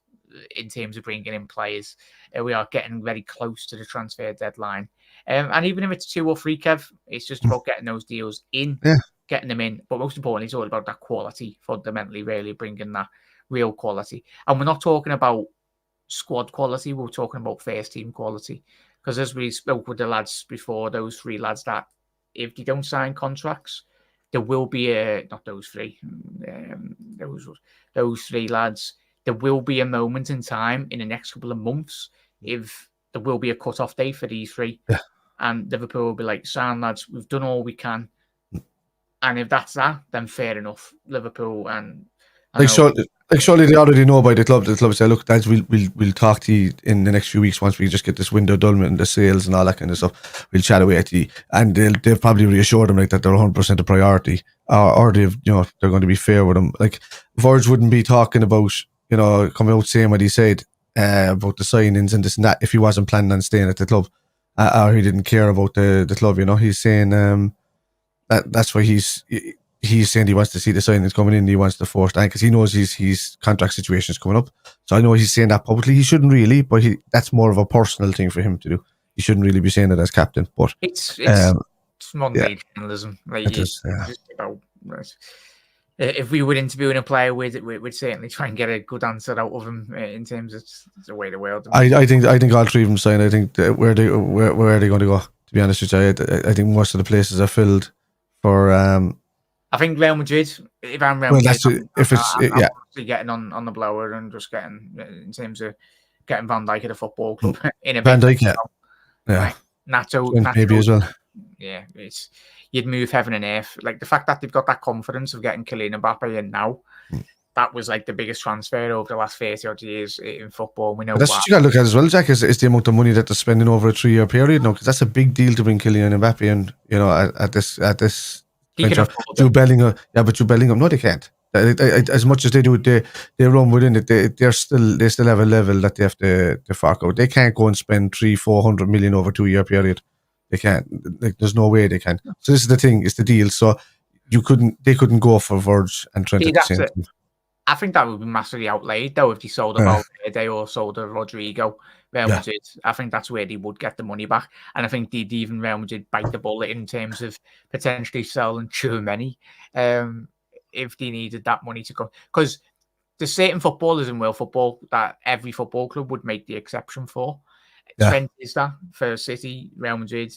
S1: in terms of bringing in players. We are getting very close to the transfer deadline. And even if it's 2 or 3, Kev, it's just about getting those deals in, getting them in. But most importantly, it's all about that quality, fundamentally, really bringing that real quality. And we're not talking about squad quality. We're talking about first team quality. Because as we spoke with the lads before, those 3 lads that if they don't sign contracts, there will be not those 3, those 3 lads. There will be a moment in time in the next couple of months if there will be a cut-off date for these 3, and Liverpool will be like, "Sign, lads, we've done all we can." And if that's that, then fair enough. Liverpool and
S2: surely they already know by the club. The club say, "Look, lads, we'll talk to you in the next few weeks once we just get this window done and the sales and all that kind of stuff. We'll chat away at you," and they'll probably reassure them like that they're 100% a priority, or they're going to be fair with them. Like Verge wouldn't be talking about coming out saying what he said about the signings and this and that if he wasn't planning on staying at the club, or he didn't care about the club. He's saying that's why he's saying he wants to see the signings coming in. He wants to force that because he knows his contract situation is coming up. So I know he's saying that publicly. He shouldn't really, but that's more of a personal thing for him to do. He shouldn't really be saying it as captain. But
S1: it's modern day journalism. Like just about, if we were interviewing a player, we'd certainly try and get a good answer out of him in terms of the way the world.
S2: I think all 3 of them sign. I think where are they going to go? To be honest with you, I think most of the places are filled for.
S1: I think Real Madrid. If I'm Real Madrid, I'm getting on the blower and just getting in terms of getting Van Dijk at a football club in a
S2: Van Dijk, yeah.
S1: Nacho
S2: maybe as well.
S1: Yeah, you'd move heaven and earth. Like the fact that they've got that confidence of getting Kylian Mbappe in now, that was like the biggest transfer over the last 30 odd years in football. We know
S2: But that's what you got to look at as well, Jack, is the amount of money that they're spending over a 3-year period now, because that's a big deal to bring Kylian Mbappe in, at this
S1: He can
S2: venture.
S1: afford
S2: Jude
S1: it.
S2: Bellingham, but Jude Bellingham, no, they can't. As much as they do, they run within it. They still have a level that they have to fork out. They can't go and spend 300-400 million over a 2-year period. They can't. Like, there's no way they can. So this is the thing. It's the deal. So they couldn't go for Verge and Trent at the same time.
S1: I think that would be massively outlaid though if they sold a Valverde or sold a Rodrigo. Real Madrid, I think that's where they would get the money back, and I think they'd even Real Madrid bite the bullet in terms of potentially selling too many if they needed that money to go. Because there's certain footballers in world football that every football club would make the exception for. Trent is that for City, Real Madrid.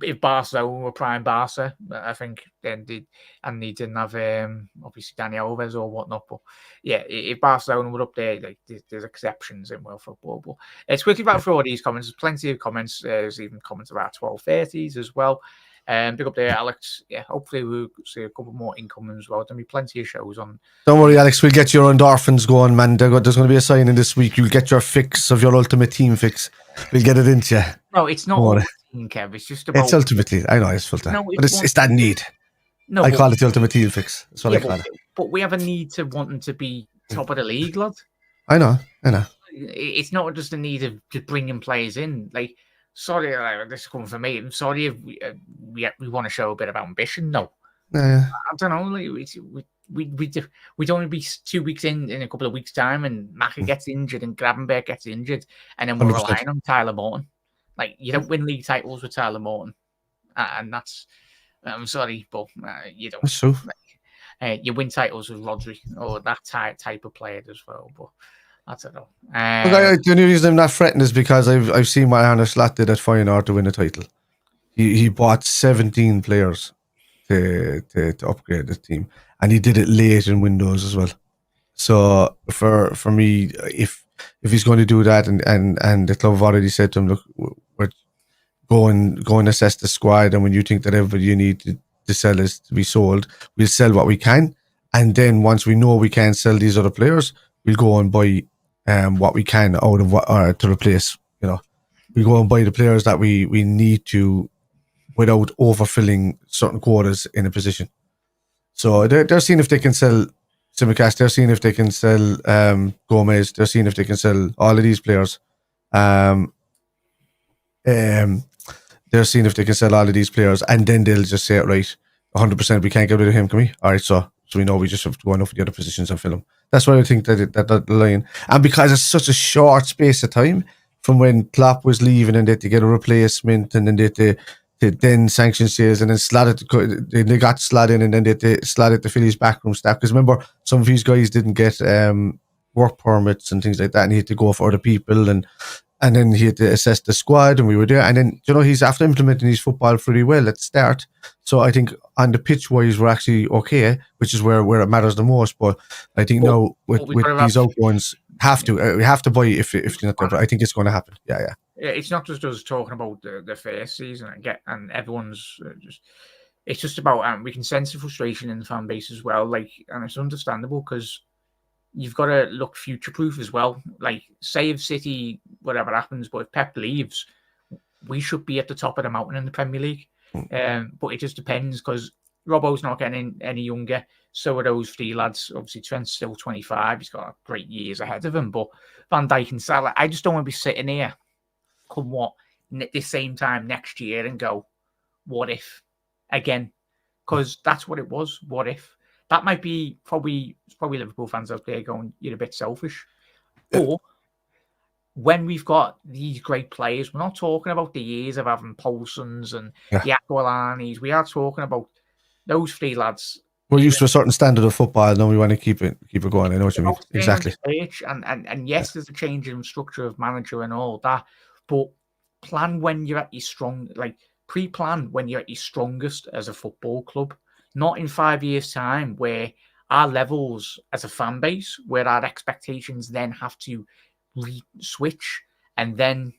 S1: If Barcelona were prime Barca, I think then they didn't have obviously Dani Alves or whatnot. But yeah, if Barcelona were up there, like there's exceptions in world football. But it's quickly back through all these comments. There's plenty of comments. There's even comments about 12:30s as well. Big up there, Alex. Yeah, hopefully we'll see a couple more incoming as well. There'll be plenty of shows on.
S2: Don't worry, Alex. We'll get your endorphins going, man. There's going to be a sign in this week. You'll get your fix of your ultimate team fix. We'll get it into you.
S1: No, it's not ultimate team, Kev. It's just about.
S2: It's ultimately. I know it's filter, but it's that need. No, I call it the ultimate team fix. That's what I call it.
S1: But we have a need to wanting to be top of the league, lad.
S2: I know.
S1: It's not just a need of just bringing players in. Like, sorry, this is coming from me. I'm sorry if we want to show a bit of ambition. No, I don't know. Like, we'd only be 2 weeks in a couple of weeks' time, and Maka gets injured and Gravenberg gets injured, and then we're 100%. Relying on Tyler Morton. Like, you don't win league titles with Tyler Morton, and that's. I'm sorry, but you don't.
S2: That's true.
S1: Like, you win titles with Rodri or that type of player as well, but. I don't know.
S2: The only reason I'm not fretting is because I've seen what Arne Slot did at Feyenoord to win a title. He bought 17 players to upgrade the team, and he did it late in windows as well. So for me, if he's going to do that, and the club have already said to him, look, we're go and assess the squad, and when you think that everybody you need to sell is to be sold, we'll sell what we can, and then once we know we can't sell these other players, we'll go and buy what we can out of what to replace. We go and buy the players that we need to without overfilling certain quotas in a position. So they're seeing if they can sell Tsimikas. They're seeing if they can sell Gomez. They're seeing if they can sell all of these players. They're seeing if they can sell all of these players, and then they'll just say, right, 100%, we can't get rid of him, can we? All right, so we know we just have to go on for the other positions and fill them. That's why I think that line, and because it's such a short space of time from when Klopp was leaving and they get a replacement, and then they then sanction sales, and then they got slot in, and then they slotted the Phillies backroom staff. Because remember, some of these guys didn't get work permits and things like that, and he had to go for other people, and then he had to assess the squad, and we were there. And then, he's after implementing his football pretty well at the start. So I think on the pitch-wise, we're actually okay, which is where it matters the most. But I think now with these outgoings, we have to buy if you're not there. But I think it's going to happen. Yeah.
S1: It's not just us talking about the first season and everyone's it's just about we can sense the frustration in the fan base as well. Like, and it's understandable because you've got to look future-proof as well. Like, say if City, whatever happens, but if Pep leaves, we should be at the top of the mountain in the Premier League. But it just depends because Robbo's not getting any younger. So are those three lads. Obviously, Trent's still 25. He's got great years ahead of him. But Van Dijk and Salah, I just don't want to be sitting here at the same time next year and go, what if? Again. Because that's what it was. What if? That might be probably Liverpool fans out there going, you're a bit selfish. Or when we've got these great players, we're not talking about the years of having Paulsons and the Aqualanis. We are talking about those three lads.
S2: We're used to a certain standard of football, and we want to keep it going. I know what you mean. Exactly.
S1: And yes, there's a change in structure of manager and all that, but plan when you're at your pre-plan when you're at your strongest as a football club. Not in 5 years' time, where our levels as a fan base, where our expectations then have to switch, and then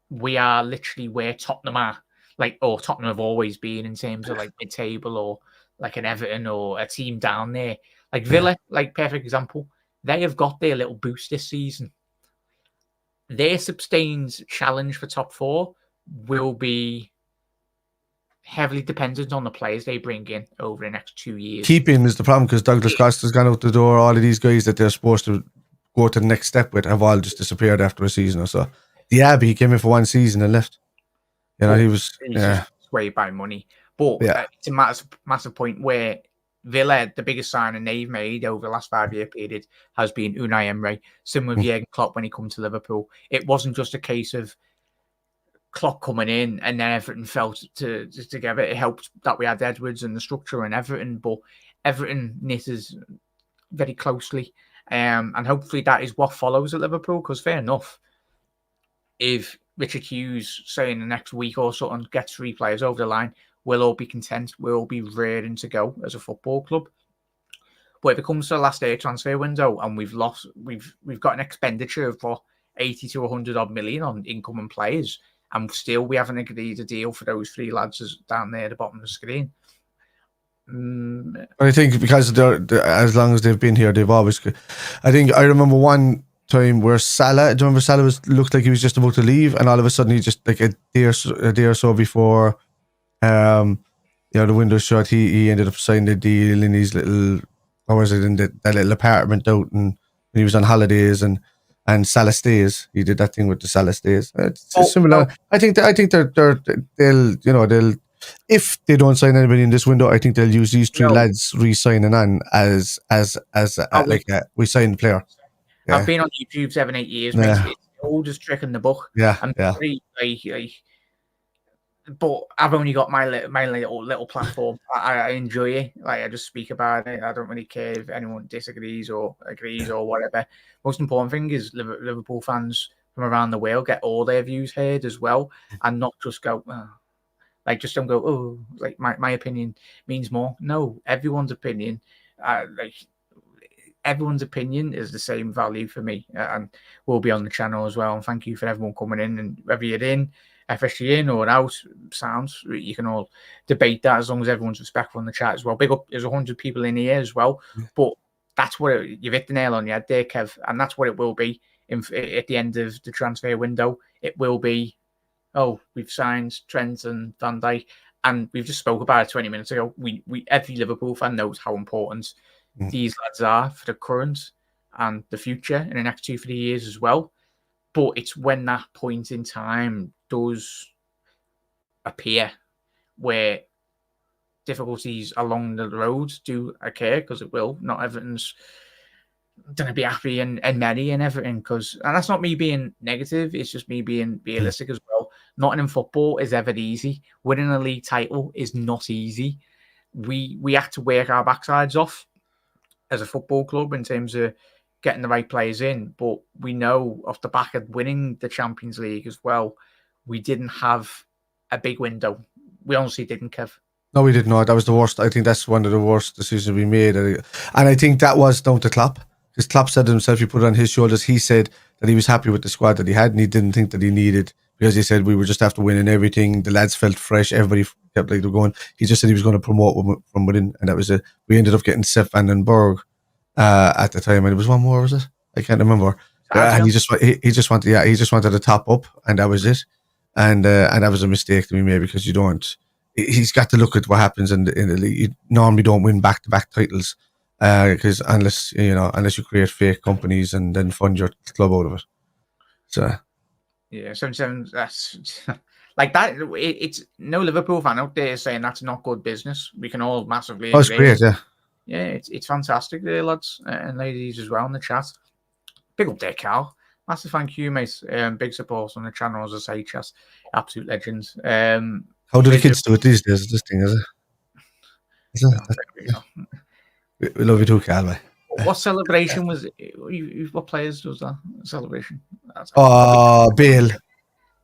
S1: we are literally where Tottenham are. like, or Tottenham have always been in terms of like mid-table or like an Everton or a team down there. Like Villa, like perfect example. They have got their little boost this season. Their sustained challenge for top four will be heavily dependent on the players they bring in over the next 2 years.
S2: Keeping is the problem because Douglas Costa's gone out the door. All of these guys that they're supposed to go to the next step with have all just disappeared after a season or so. Diaby, he came in for one season and left. You know, he's
S1: just swayed by money. But it's a massive point where Villa, the biggest signing they've made over the last 5-year period has been Unai Emery. Similar with Jurgen Klopp when he come to Liverpool. It wasn't just a case of Klopp coming in and then everything fell together. It helped that we had Edwards and the structure and everything, but everything knitters very closely. And hopefully that is what follows at Liverpool, because fair enough, if Richard Hughes, say in the next week or so, and gets 3 players over the line, we'll all be content. We'll all be raring to go as a football club. But if it comes to the last day of transfer window and we've got an expenditure of 80 to 100 odd million on incoming players, and still we haven't agreed a deal for those 3 lads down there at the bottom of the screen.
S2: I think because as long as they've been here, they've always. I think I remember one time where Salah. Do you remember Salah looked like he was just about to leave, and all of a sudden he just like a day or so before, the window shut. He ended up signing a deal in his little. Or was it in that little apartment out, and when he was on holidays and Salah stays. He did that thing with the Salah stays. It's similar. No. I think they'll if they don't sign anybody in this window, I think they'll use these 3 lads re-signing on as we sign player.
S1: Yeah. I've been on YouTube 7-8 years. Mate. It's the oldest trick in the book.
S2: Yeah,
S1: I'm sorry, but I've only got my little platform. I enjoy it. Like, I just speak about it. I don't really care if anyone disagrees or agrees or whatever. Most important thing is Liverpool fans from around the world get all their views heard as well, and not just go, just don't go, oh, like my opinion means more. No, everyone's opinion, everyone's opinion is the same value for me, and we'll be on the channel as well. And thank you for everyone coming in, and whether you're in, FSG in or out, sounds, you can all debate that as long as everyone's respectful in the chat as well. Big up, there's 100 people in here as well, but that's what you've hit the nail on the head there, Kev, and that's what it will be at the end of the transfer window. It will be, we've signed Trent and Van Dijk, and we've just spoke about it 20 minutes ago. We every Liverpool fan knows how important these lads are for the current and the future in the next 2-3 years as well. But it's when that point in time does appear where difficulties along the road do occur, because it will. Not everything's going to be happy and merry and everything. And that's not me being negative. It's just me being realistic as well. Nothing in football is ever easy. Winning a league title is not easy. We have to work our backsides off as a football club in terms of getting the right players in, but we know off the back of winning the Champions League as well, we didn't have a big window. We honestly didn't, Kev.
S2: No, we did not. That was the worst. I think that's one of the worst decisions we made. And I think that was down to Klopp. Because Klopp said to himself, he put it on his shoulders. He said that he was happy with the squad that he had, and he didn't think that he needed, because he said we were just after winning everything. The lads felt fresh. Everybody kept like they're going. He just said he was going to promote from within, and that was it. We ended up getting Sepp van den Berg at the time, and it was one more, was it? I can't remember. And he just wanted to top up, and that was it. And that was a mistake that we made, because you don't. He's got to look at what happens in the league. You normally don't win back-to-back titles, because unless you create fake companies and then fund your club out of it. So
S1: yeah, sometimes that's like that. It's no Liverpool fan out there saying that's not good business. We can all massively agree.
S2: That's great, yeah.
S1: Yeah, it's fantastic there, lads and ladies as well in the chat. Big up there, Carl. Massive thank you, mate. Big support on the channel, as I say, Chas. Absolute legends.
S2: How do the kids do it these days? This thing, is it? We love you too, Carl.
S1: What celebration was it? What players does that celebration?
S2: Bale.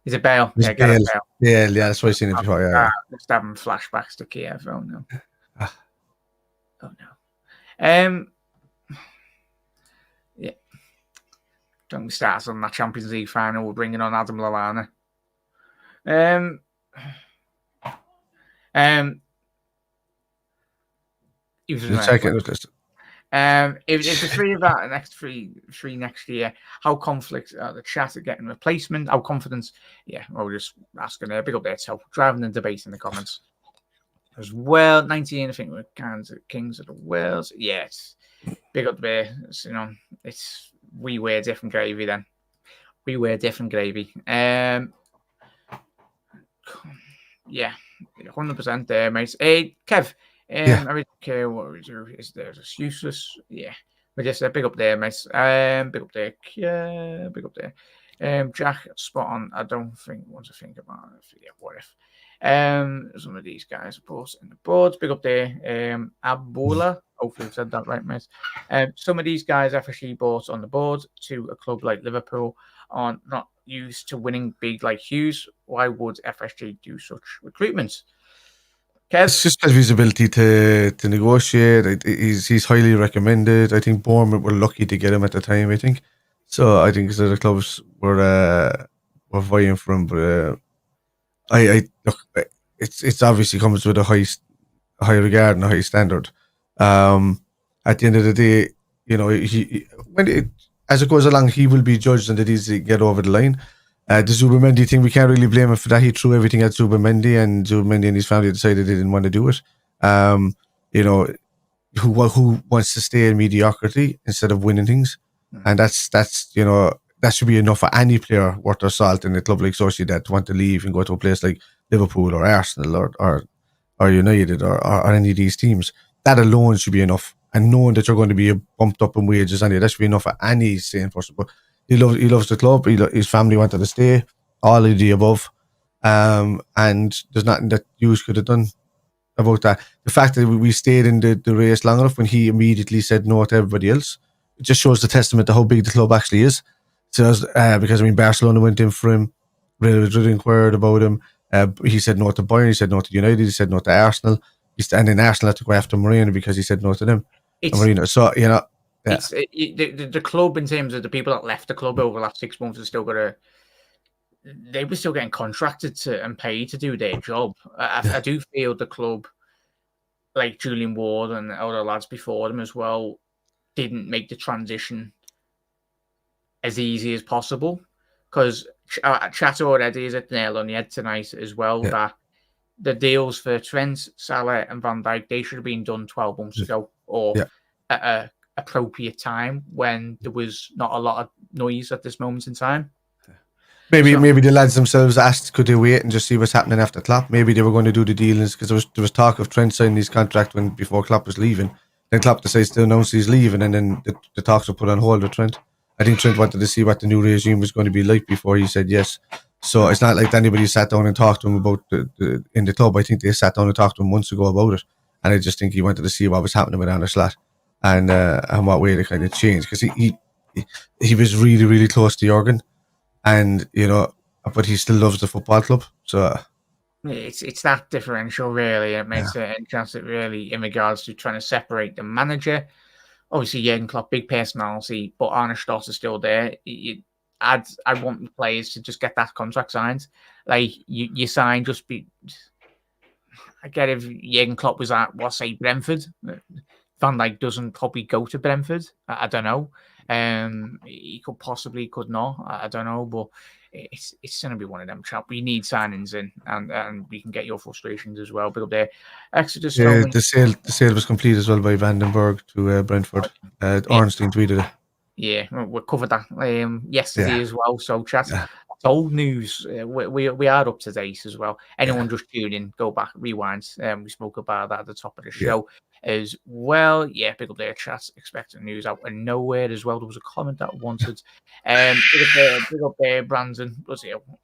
S1: Is it Bale?
S2: Yeah, Bale. Yeah, that's what I've seen it before. Yeah.
S1: Just having flashbacks to Kiev. Oh no. Oh no. Yeah. Don't start on that Champions League final. We're bringing on Adam Lallana. He was
S2: The second list.
S1: if the three of that next three next year, how conflict the chat are getting replacement, how confidence, we're just asking big up there, so driving the debate in the comments as well. 19, I think we're Kings of the Wales. Yes, big up there. It's we wear different gravy then. We wear different gravy. Yeah, 100% there, mate. Hey, Kev. I really don't care what we do. Is there just useless? Yeah. But just big up there, mate. Big up there. Yeah, big up there. Jack, spot on. I don't want to think about it. Yeah, what if? Some of these guys, of course, in the boards. Big up there. Abola. Hopefully I've said that right, mate. Some of these guys actually bought on the board to a club like Liverpool are not used to winning big like Hughes. Why would FSG do such recruitment? Kev?
S2: It's just his ability to negotiate. He's highly recommended. I think Bournemouth were lucky to get him at the time. I think so. I think the other clubs were vying for him, but I look. It's obviously comes with a high regard and a high standard. At the end of the day, as it goes along, he will be judged and it is to get over the line. The Zubimendi thing, we can't really blame him for that. He threw everything at Zubimendi, and Zubimendi and his family decided they didn't want to do it. Who wants to stay in mediocrity instead of winning things? And that's that should be enough for any player worth their salt in a club like Sociedad to want to leave and go to a place like Liverpool or Arsenal or United or any of these teams. That alone should be enough. And knowing that you're going to be bumped up in wages, that should be enough for any sane person. But he loves the club. His family wanted to stay. All of the above, and there's nothing that Hughes could have done about that. The fact that we stayed in the race long enough when he immediately said no to everybody else, it just shows the testament to how big the club actually is. So, because Barcelona went in for him, Real Madrid inquired about him. He said no to Bayern. He said no to United. He said no to Arsenal. And then Arsenal had to go after Moreno because he said no to them. Marino. So
S1: it's the club, in terms of the people that left the club over the last 6 months, are still they were still getting contracted and paid to do their job. I do feel the club, like Julian Ward and other lads before them as well, didn't make the transition as easy as possible, because chat already is at the nail on the head tonight as well, that the deals for Trent, Salah and Van Dijk, they should have been done 12 months ago, or at an appropriate time when there was not a lot of noise at this moment in time.
S2: Maybe the lads themselves asked, could they wait and just see what's happening after Klopp? Maybe they were going to do the dealings, because there was talk of Trent signing his contract before Klopp was leaving. Then Klopp decides to announce he's leaving, and then the talks were put on hold with Trent. I think Trent wanted to see what the new regime was going to be like before he said yes. So it's not like anybody sat down and talked to him about in the club. I think they sat down and talked to him months ago about it, and I just think he wanted to see what was happening with Arne Slot and what way they kind of changed, because he was really, really close to Jurgen, and but he still loves the football club. So
S1: it's that differential, really. It makes it interesting, really, in regards to trying to separate the manager. Obviously, Jurgen Klopp, big personality, but Arne Slot is still there. I want the players to just get that contract signed. Like, you sign, just be. I get if Jurgen Klopp was at, say, Brentford. Van Dijk doesn't probably go to Brentford. I don't know. He could not. I don't know, but it's going to be one of them. Chap, we need signings in, and we can get your frustrations as well. But up there, Exodus.
S2: The sale was complete as well by Vandenberg to Brentford. Ornstein tweeted it.
S1: Yeah, we covered that yesterday as well. So, chat. It's old news. We are up to date as well. Anyone just tune in, go back, rewind. We spoke about that at the top of the show as well. Yeah, pick up their chats, expecting news out of nowhere as well. There was a comment that wanted. Pick up there, Brandon.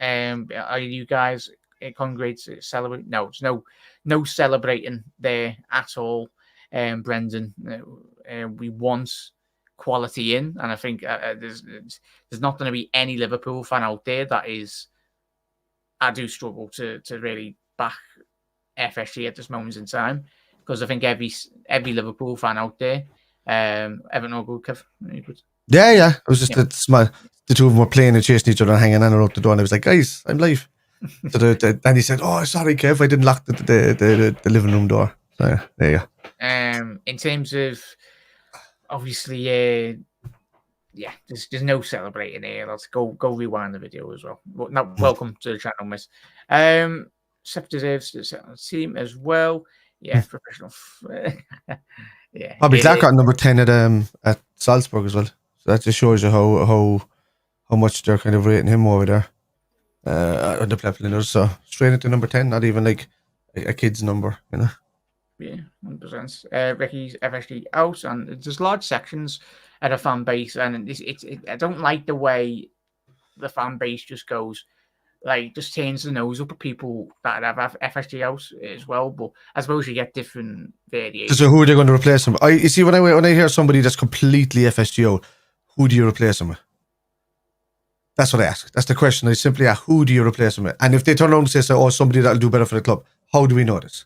S1: Are you guys congrats celebrate? No, it's no celebrating there at all. Brendan, we want quality in, and I think there's not going to be any Liverpool fan out there that is. I do struggle to really back FSG at this moment in time, because I think every Liverpool fan out there, Everton or good, Kev?
S2: Yeah. It was just the two of them were playing and chasing each other and hanging on up the door, and I was like, guys, I'm live. So and he said, "Oh, sorry, Kev, I didn't lock the living room door." So yeah, there you go.
S1: In terms of obviously, yeah, there's no celebrating here. Let's go rewind the video as well. Now, welcome to the channel, miss. Seth deserves to set on the team as well. Yeah, professional. Yeah,
S2: Bobby Clark got number 10 at Salzburg as well. So that just shows you how much they're kind of rating him over there. The Plefliners. So straight into number 10, not even like a kid's number, you know.
S1: Yeah, 100%. Ricky's FSG out, and there's large sections at a fan base, and I don't like the way the fan base just goes, like, just turns the nose up at people that have FSG out as well. But I suppose you get different variations.
S2: So who are they going to replace him? You see, when I hear somebody that's completely FSG out, who do you replace him with? That's what I ask. That's the question. I simply ask, who do you replace him with? And if they turn around and say, "Oh, somebody that'll do better for the club," how do we know this?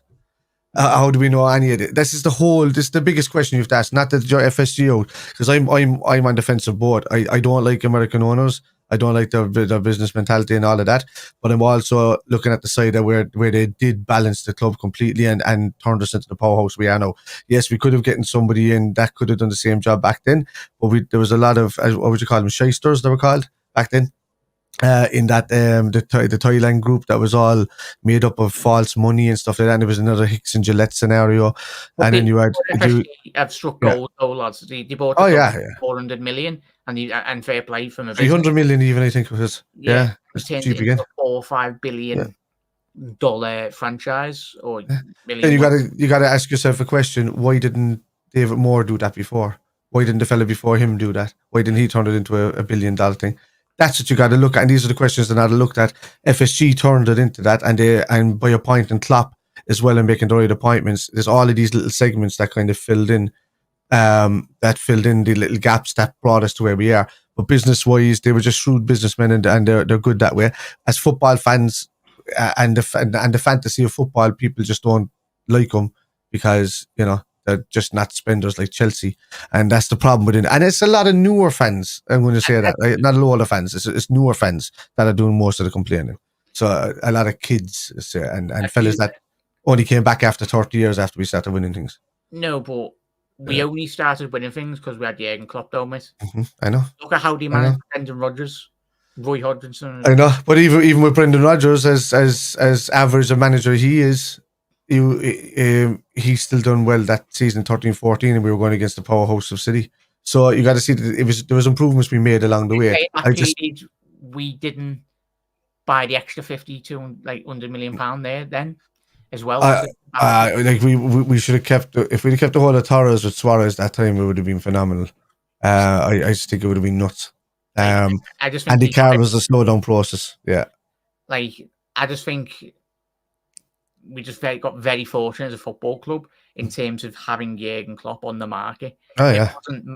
S2: How do we know any of it? This is the biggest question you have to ask. Not that you're FSG out, because I'm on defensive board. I don't like American owners. I don't like their business mentality and all of that. But I'm also looking at the side of where they did balance the club completely and turned us into the powerhouse we are now. Yes, we could have gotten somebody in that could have done the same job back then, but there was a lot of, what would you call them, shysters they were called back then. In that the Thailand group that was all made up of false money and stuff like that. And there was another Hicks and Gillette scenario, and then you had
S1: have struck gold though, lads. They bought 400 million, and fair play from a
S2: 300 million even, I think it was. Yeah,
S1: it's cheap again. $4 or $5 billion franchise or million.
S2: Then you gotta ask yourself a question: why didn't David Moore do that before? Why didn't the fella before him do that? Why didn't he turn it into a $1 billion thing? That's what you got to look at, and these are the questions that are looked at. FSG turned it into that, and by appointing Klopp as well and making the right appointments, there's all of these little segments that kind of filled in the little gaps that brought us to where we are. But business-wise, they were just shrewd businessmen, and they're good that way. As football fans, and the fantasy of football, people just don't like them because they're just not spenders like Chelsea, and that's the problem with it. And it's a lot of newer fans. I'm going to say that, right? Not a lot of fans. It's newer fans that are doing most of the complaining. So a lot of kids and fellas that only came back after 30 years after we started winning things.
S1: No, but we only started winning things because we had Jurgen Klopp, don't we?
S2: I know.
S1: Look at how they managed Brendan Rodgers, Roy Hodgson.
S2: I know, but even with Brendan Rodgers, as average a manager he is, he's still done well that season 13-14, and we were going against the powerhouse of City. So you got to see that there was improvements we made along the way.
S1: We didn't buy the extra 50 to like £100 million there then as well.
S2: Like we should have kept, if we'd have kept the whole of Torres with Suarez that time, it would have been phenomenal. I just think it would have been nuts. I just think Andy Carroll was a slow down process. Yeah,
S1: like I just think we just got very fortunate as a football club in terms of having Jurgen Klopp on the market.
S2: Oh yeah,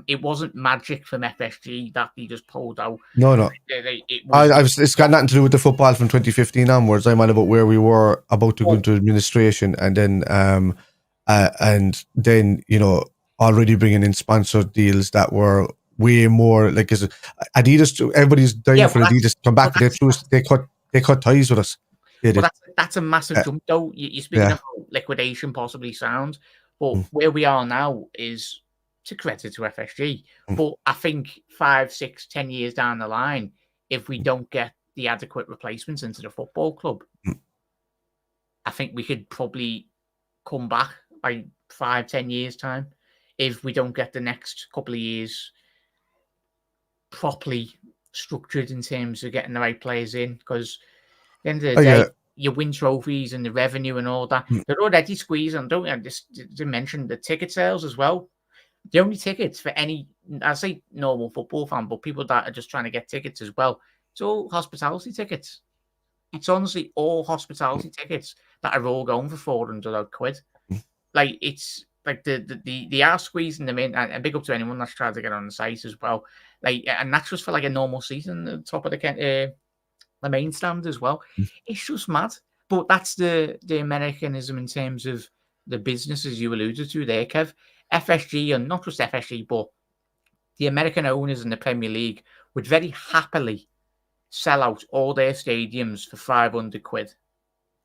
S1: it wasn't magic from FSG that he just pulled out.
S2: No. It's got nothing to do with the football from 2015 onwards. I'm all about where we were about to go into administration, and then already bringing in sponsored deals that were way more like Adidas. Everybody's dying for Adidas to come back. They cut ties with us.
S1: That's a massive jump, though. You're speaking about liquidation, possibly sound, but where we are now is to credit to FSG. But I think 5, 6, 10 years down the line, if we don't get the adequate replacements into the football club, I think we could probably come back by 5, 10 years time if we don't get the next couple of years properly structured in terms of getting the right players in, because at the end of the day, you win trophies and the revenue and all that. They're already squeezing. Don't I just mention the ticket sales as well? The only tickets for any, I say normal football fan, but people that are just trying to get tickets as well, it's all hospitality tickets. It's honestly all hospitality tickets that are all going for 400 quid. Like it's like they are squeezing them in, and big up to anyone that's trying to get on the site as well. Like, and that's just for like a normal season at the top of the main stand as well. It's just mad. But that's the Americanism in terms of the businesses you alluded to there, Kev. FSG, and not just FSG, but the American owners in the Premier League would very happily sell out all their stadiums for 500 quid.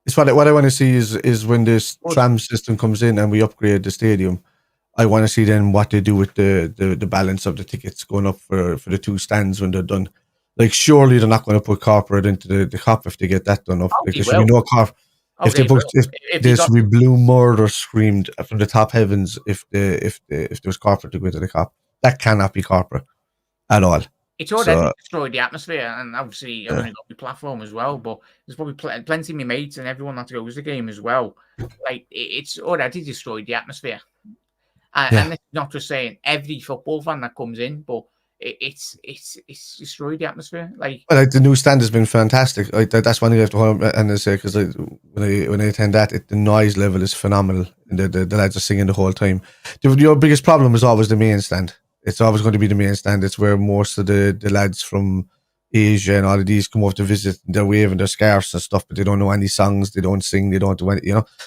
S2: It's what I want to see is when this
S1: But
S2: tram system comes in and we upgrade the stadium. I want to see then what they do with the balance of the tickets going up for the two stands when they're done. Like, surely they're not going to put corporate into the cop if they get that done up.
S1: oh,
S2: Like,
S1: they
S2: there should be
S1: will.
S2: no corp.
S1: Oh, they will.
S2: If
S1: If you
S2: there
S1: got
S2: should be blue murder screamed from the top heavens if there was corporate to go into the cop. That cannot be corporate at all.
S1: It's already
S2: So
S1: destroyed the atmosphere, and obviously I've only got my platform as well. But there's probably plenty of my mates and everyone that goes to the game as well. Like it's already destroyed the atmosphere, and
S2: yeah.
S1: it's not just saying every football fan that comes in, but it's destroyed the atmosphere. Like
S2: Well, the new stand has been fantastic. That's one thing I have to hold up and say, because when I attend that, the noise level is phenomenal, and the lads are singing the whole time. Your biggest problem is always the main stand. It's always going to be the main stand. It's where most of the lads from Asia and all of these come over to visit. They're waving their scarves and stuff, but they don't know any songs. They don't sing. They don't do any,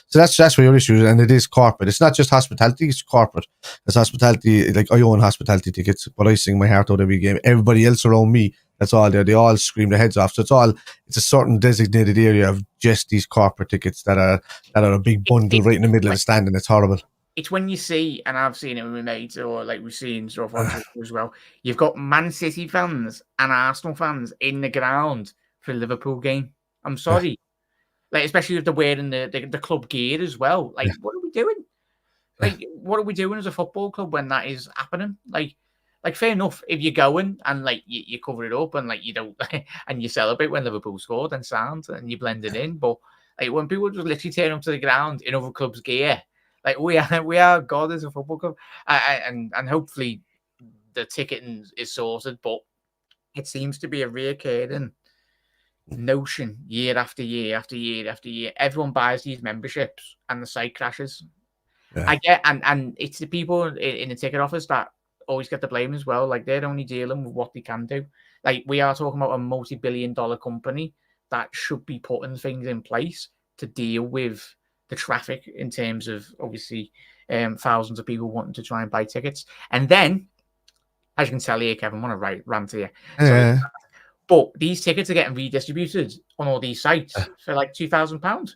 S2: So that's where your issue is, and it is corporate. It's not just hospitality; it's corporate. It's hospitality. Like, I own hospitality tickets, but I sing my heart out every game. Everybody else around me, that's all there. They all scream their heads off. So it's a certain designated area of just these corporate tickets that are a big bundle right in the middle of the stand, and it's horrible.
S1: It's when you see, and I've seen it with my mates, or like we've seen stuff on Twitter as well. You've got Man City fans and Arsenal fans in the ground for a Liverpool game. I'm sorry, like especially if they're wearing the club gear as well. Like, what are we doing? Like, what are we doing as a football club when that is happening? Like fair enough if you're going and like you cover it up and like you don't and you celebrate when Liverpool scored and sound and you blend it in, but like when people just literally turn up to the ground in other clubs' gear. Like we are God as a football club, and hopefully the ticketing is sorted. But it seems to be a reoccurring notion year after year after year after year. Everyone buys these memberships, and the site crashes.
S2: Yeah.
S1: I get, and it's the people in the ticket office that always get the blame as well. Like they're only dealing with what they can do. Like we are talking about a multi-billion-dollar company that should be putting things in place to deal with the traffic in terms of obviously thousands of people wanting to try and buy tickets. And then, as you can tell here, Kevin, I want to rant here.
S2: Yeah.
S1: But these tickets are getting redistributed on all these sites for like £2,000.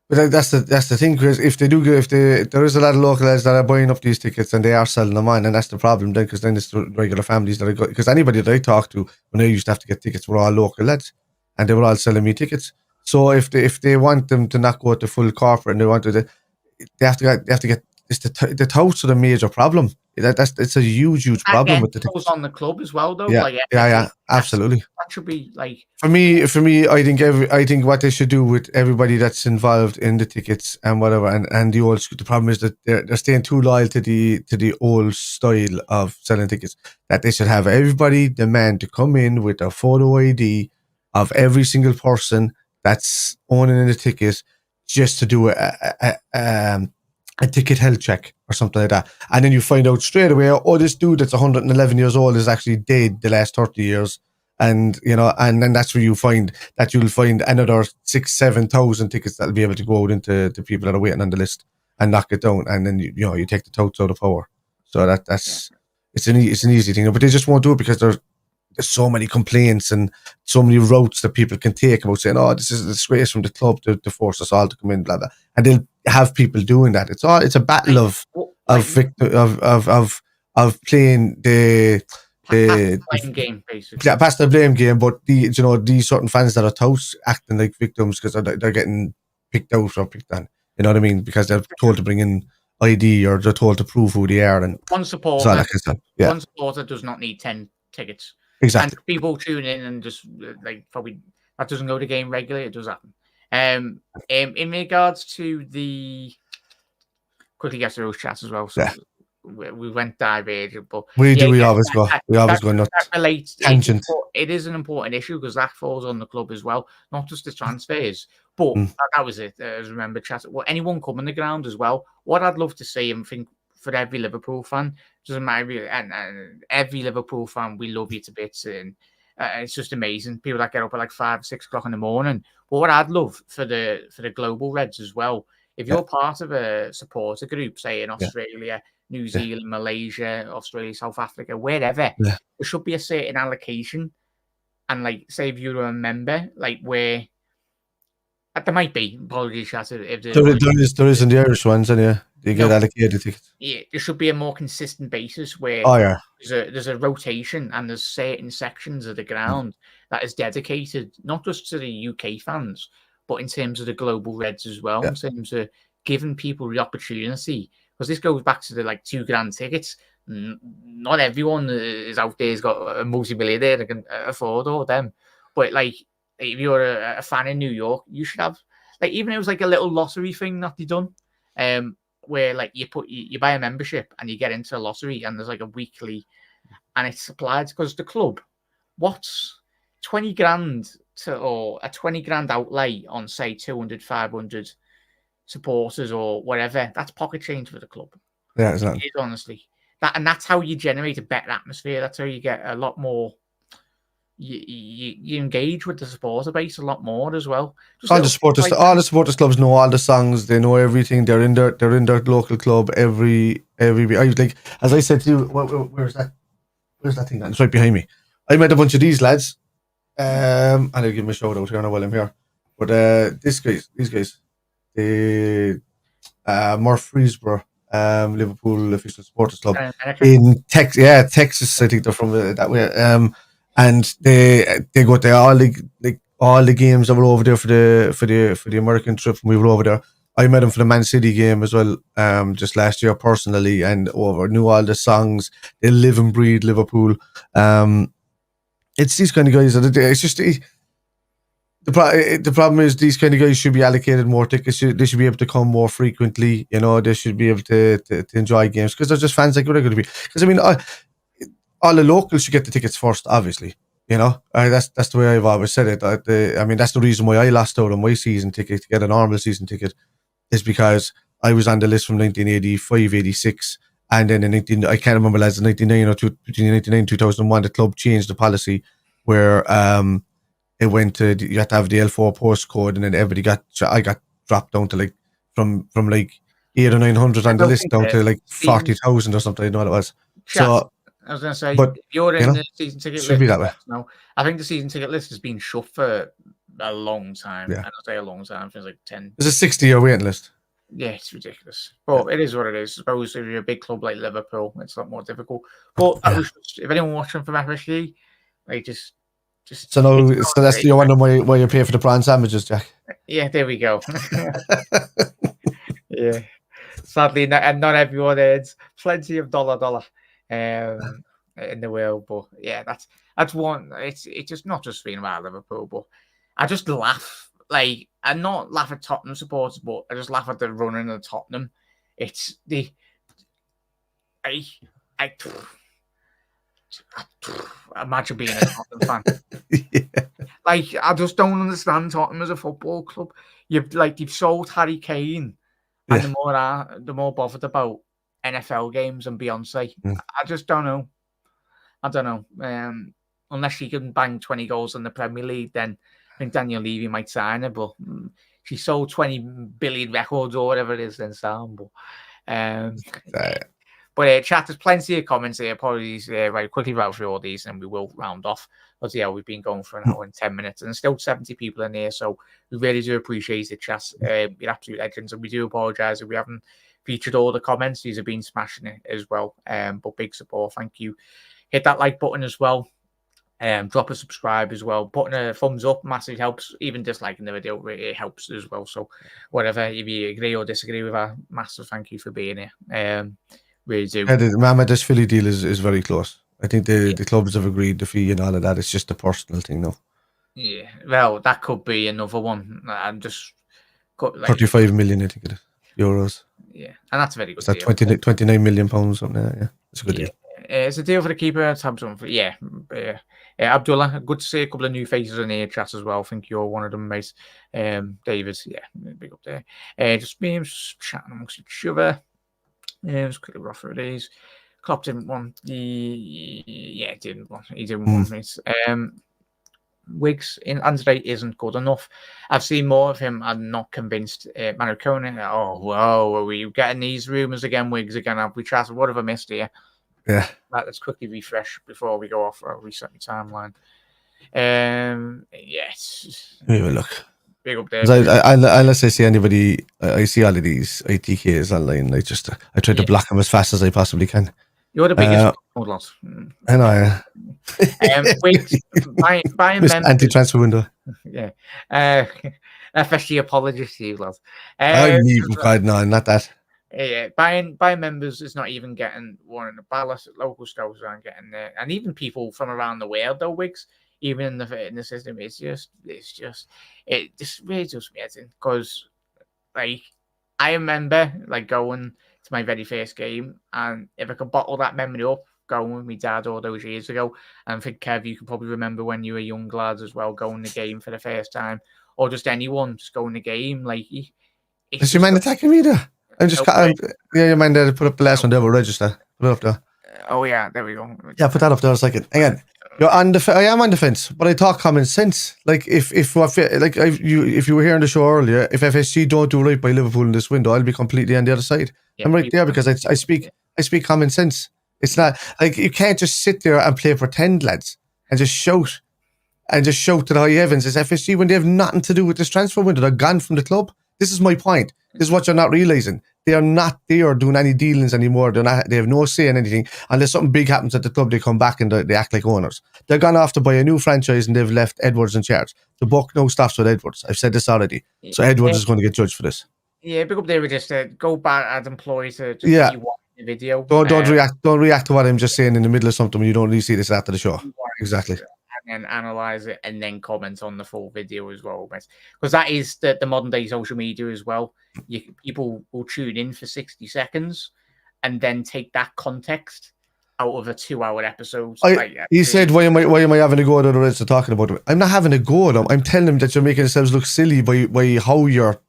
S2: But that's the thing, because if there is a lot of local lads that are buying up these tickets and they are selling them on, and that's the problem then, because then it's the regular families that I got. Because anybody that I talked to when I used to have to get tickets were all local lads, and they were all selling me tickets. So if they want them to not go to full corporate and they have to get the touts are the major problem. It's a huge problem with the tickets.
S1: On the club as well, though.
S2: Yeah, absolutely.
S1: That should be like
S2: for me. I think what they should do with everybody that's involved in the tickets and whatever, and the problem is that they're staying too loyal to the old style of selling tickets. That they should have everybody demand to come in with a photo ID of every single person that's owning the ticket, just to do a ticket health check or something like that. And then you find out straight away, this dude that's 111 years old is actually dead the last 30 years. And, and then that's where you'll find another 6,000-7,000 tickets that'll be able to go out into the people that are waiting on the list and knock it down. And then, you take the totes out of power. So it's an easy thing. But they just won't do it because there's so many complaints and so many routes that people can take about saying, this is a disgrace from the club to force us all to come in, blah, blah. And they'll have people doing that. It's a battle of playing the
S1: blame game, basically.
S2: Yeah, past the blame game, but these certain fans that are touts acting like victims because they're getting picked out or picked on. You know what I mean? Because they're told to bring in ID or they're told to prove who they are. And
S1: one supporter does not need 10 tickets.
S2: Exactly.
S1: And people tune in and just probably that doesn't go to game regularly. It does happen. In regards to the quickly get to those chats as well. So we went divergent, but
S2: we always go. We always go nuts.
S1: That relates.
S2: Tangent.
S1: It is an important issue because that falls on the club as well, not just the transfers. But that was it. As remember, chat. Well, anyone coming the ground as well. What I'd love to see and think for every Liverpool fan, doesn't matter, and every Liverpool fan, we love you to bits, and it's just amazing. People that get up at like 5, 6 o'clock in the morning. But what I'd love for the global Reds as well, if you're part of a supporter group, say in Australia, New Zealand, Malaysia, Australia, South Africa, wherever, there should be a certain allocation and like say if you're a member, like where there might be apologies chat if there was.
S2: There is in the Irish ones, and yeah, you get
S1: No,
S2: allocated tickets.
S1: yeah, there should be a more consistent basis where
S2: Oh yeah,
S1: there's a rotation and there's certain sections of the ground that is dedicated not just to the UK fans, but in terms of the global Reds as well,
S2: yeah.
S1: in terms of giving people the opportunity. Because this goes back to the like £2,000 tickets. Not everyone is out there has got a multi-millionaire that can afford all of them. But like, if you're a fan in New York, you should have like even if it was like a little lottery thing that they done. Where like you buy a membership and you get into a lottery and there's like a weekly and it's supplied because the club what's 20 grand or a 20 grand outlay on say 200 500 supporters or whatever, that's pocket change for the club.
S2: Yeah, exactly.
S1: It is, honestly, that's how you generate a better atmosphere. That's how you get a lot more. You engage with the supporter base a lot more as well. Just
S2: All the supporters clubs know all the songs. They know everything. They're in their local club every. I was like, as I said to you, where's that? Where's that thing? It's right behind me. I met a bunch of these lads, and I'll give them a shout out here now while I'm here. But these guys, the Murfreesboro, Liverpool official supporters club in Texas. Yeah, Texas. I think they're from that way. And they go to all the games that were over there for the American trip, and we were over there. I met him for the Man City game as well, just last year personally, and knew all the songs. They live and breathe Liverpool. It's these kind of guys. It's just the problem is these kind of guys should be allocated more tickets. They should be able to come more frequently. You know, they should be able to enjoy games because they're just fans like we're going to be. Because I mean, all the locals should get the tickets first, obviously. You know, that's the way I've always said it. I mean, that's the reason why I lost out on my season ticket to get a normal season ticket, is because I was on the list from 1985, 86, and then in I can't remember, lads, in 99 or between 99 and 2001, the club changed the policy where it went to you had to have the L4 postcode, and then I got dropped down to like from like 800 or 900 on the list down to like 40,000 or something. I know what it was. So
S1: I was going to say,
S2: but,
S1: if you're in the season ticket
S2: should
S1: list,
S2: be that way.
S1: no, I think the season ticket list has been shut for a long time.
S2: Yeah.
S1: And I'll say a long time, feels like 10.
S2: There's a 60-year waiting list.
S1: Yeah, it's ridiculous. But it is what it is. I suppose if you're a big club like Liverpool, it's a lot more difficult. But if anyone watching from FSG, like just
S2: so that's you're wondering why you pay for the prawn sandwiches, Jack.
S1: Yeah, there we go. Yeah. Sadly, not everyone earns plenty of dollar in the world, but yeah, that's one. It's just not just being about Liverpool, but I just laugh. Like, I not laugh at Tottenham supporters, but I just laugh at the running of Tottenham. It's the I imagine being a Tottenham fan.
S2: Yeah.
S1: Like, I just don't understand Tottenham as a football club. You've sold Harry Kane, and the more bothered about NFL games and Beyonce. I just don't know. I don't know. Unless she can bang 20 goals in the Premier League, then I think Daniel Levy might sign her. But she sold 20 billion records or whatever it is, then sound. But chat, there's plenty of comments here. Apologies, right quickly route through all these, and we will round off. But yeah, we've been going for an hour and 10 minutes, and there's still 70 people in here, so we really do appreciate it, chat. You're absolute legends, and we do apologise if we haven't featured all the comments. These have been smashing it as well. But big support, thank you. Hit that like button as well. Drop a subscribe as well. Putting a thumbs up massively helps. Even disliking the video, it helps as well. So whatever, if you agree or disagree with that, massive thank you for being here. Really do.
S2: Yeah, this Philly deal is very close. I think the clubs have agreed the fee and all of that. It's just a personal thing now.
S1: Yeah, well, that could be another one. I'm just got like
S2: 35 million, I think it is, euros.
S1: Yeah, and that's a very good
S2: deal. 29 million pounds, something like that. Yeah, it's a good deal.
S1: It's a deal for the keeper. Abdullah, good to see a couple of new faces in here chat as well. I think you're one of them, mate. David, big up there. Just me chatting amongst each other. Just quickly rough through these. Klopp didn't want He didn't want it. Wiggs in Andre isn't good enough. I've seen more of him. I'm not convinced. Maricone, are we getting these rumours again? Wiggs again? Have we chatted? What have I missed here?
S2: Yeah.
S1: Let's quickly refresh before we go off or reset the timeline. Yes,
S2: Let me have a look.
S1: big up
S2: 'Cause
S1: there.
S2: unless I see anybody, I see all of these ITKs online. I try to
S1: Yeah,
S2: block them as fast as I possibly can.
S1: you're the biggest. Hold on.
S2: I know.
S1: Wigs buying
S2: Mr.
S1: members.
S2: Anti-transfer window.
S1: Yeah. Uh, FSG apologies to you, lads.
S2: I leave. God, no, not that.
S1: Yeah, buying members is not even getting one in the ballot. Local stores aren't getting there, and even people from around the world, though, Wigs, even in the system, it just really does me in because like I remember like going to my very first game, and if I could bottle that memory up, going with my dad all those years ago, and I think Kev, you could probably remember when you were young lads as well, going to game for the first time, or just anyone just going to game, like it's
S2: Is your
S1: just
S2: man attacking me there? I'm just. Yeah, your man there. Put up the last one there. We'll register. Put it up there.
S1: oh yeah, there we go.
S2: Yeah, put that up there a second. Hang on. You're on the. I am on the fence, but I talk common sense. Like if you were here on the show earlier, if FSG don't do right by Liverpool in this window, I'll be completely on the other side.
S1: Yeah,
S2: I'm right there because I speak common sense. It's not like you can't just sit there and play pretend, lads, and just shout to the high heavens as FSG when they have nothing to do with this transfer window. They're gone from the club. This is my point. This is what you're not realizing. They are not there doing any dealings anymore. They have no say in anything. Unless something big happens at the club, they come back and they act like owners. They're gone off to buy a new franchise and they've left Edwards in charge. The buck no stops with Edwards. I've said this already. So Edwards is going to get judged for this.
S1: Yeah, big up there with just go back as employees to just rewind the video.
S2: Don't react to what I'm just saying in the middle of something when you don't really see this after the show. Exactly.
S1: And then analyze it and then comment on the full video as well, because that is the modern day social media as well. People will tune in for 60 seconds and then take that context out of a 2-hour episode.
S2: He said, why am I having a go at other Reds talking about it? I'm not having a go at them. I'm telling them that you're making yourselves look silly by how you're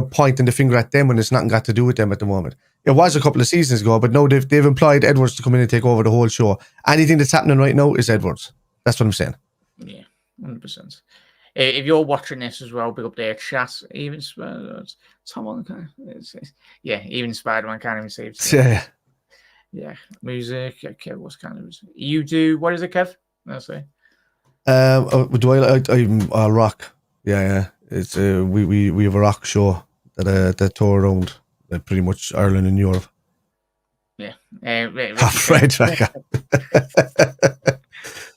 S2: pointing the finger at them when it's nothing got to do with them at the moment. It was a couple of seasons ago, but no, they've employed Edwards to come in and take over the whole show. Anything that's happening right now is Edwards. That's what I'm saying.
S1: Yeah, 100%. If you're watching this as well, big up there, chat. Even someone can. Yeah, even Spider-Man can't even save. Yeah, music. Okay, what's kind of music? You do what is it, Kev? Let's say.
S2: I'm rock. Yeah. It's we have a rock show that tour around pretty much Ireland and Europe.
S1: Yeah.
S2: Fred Tracker.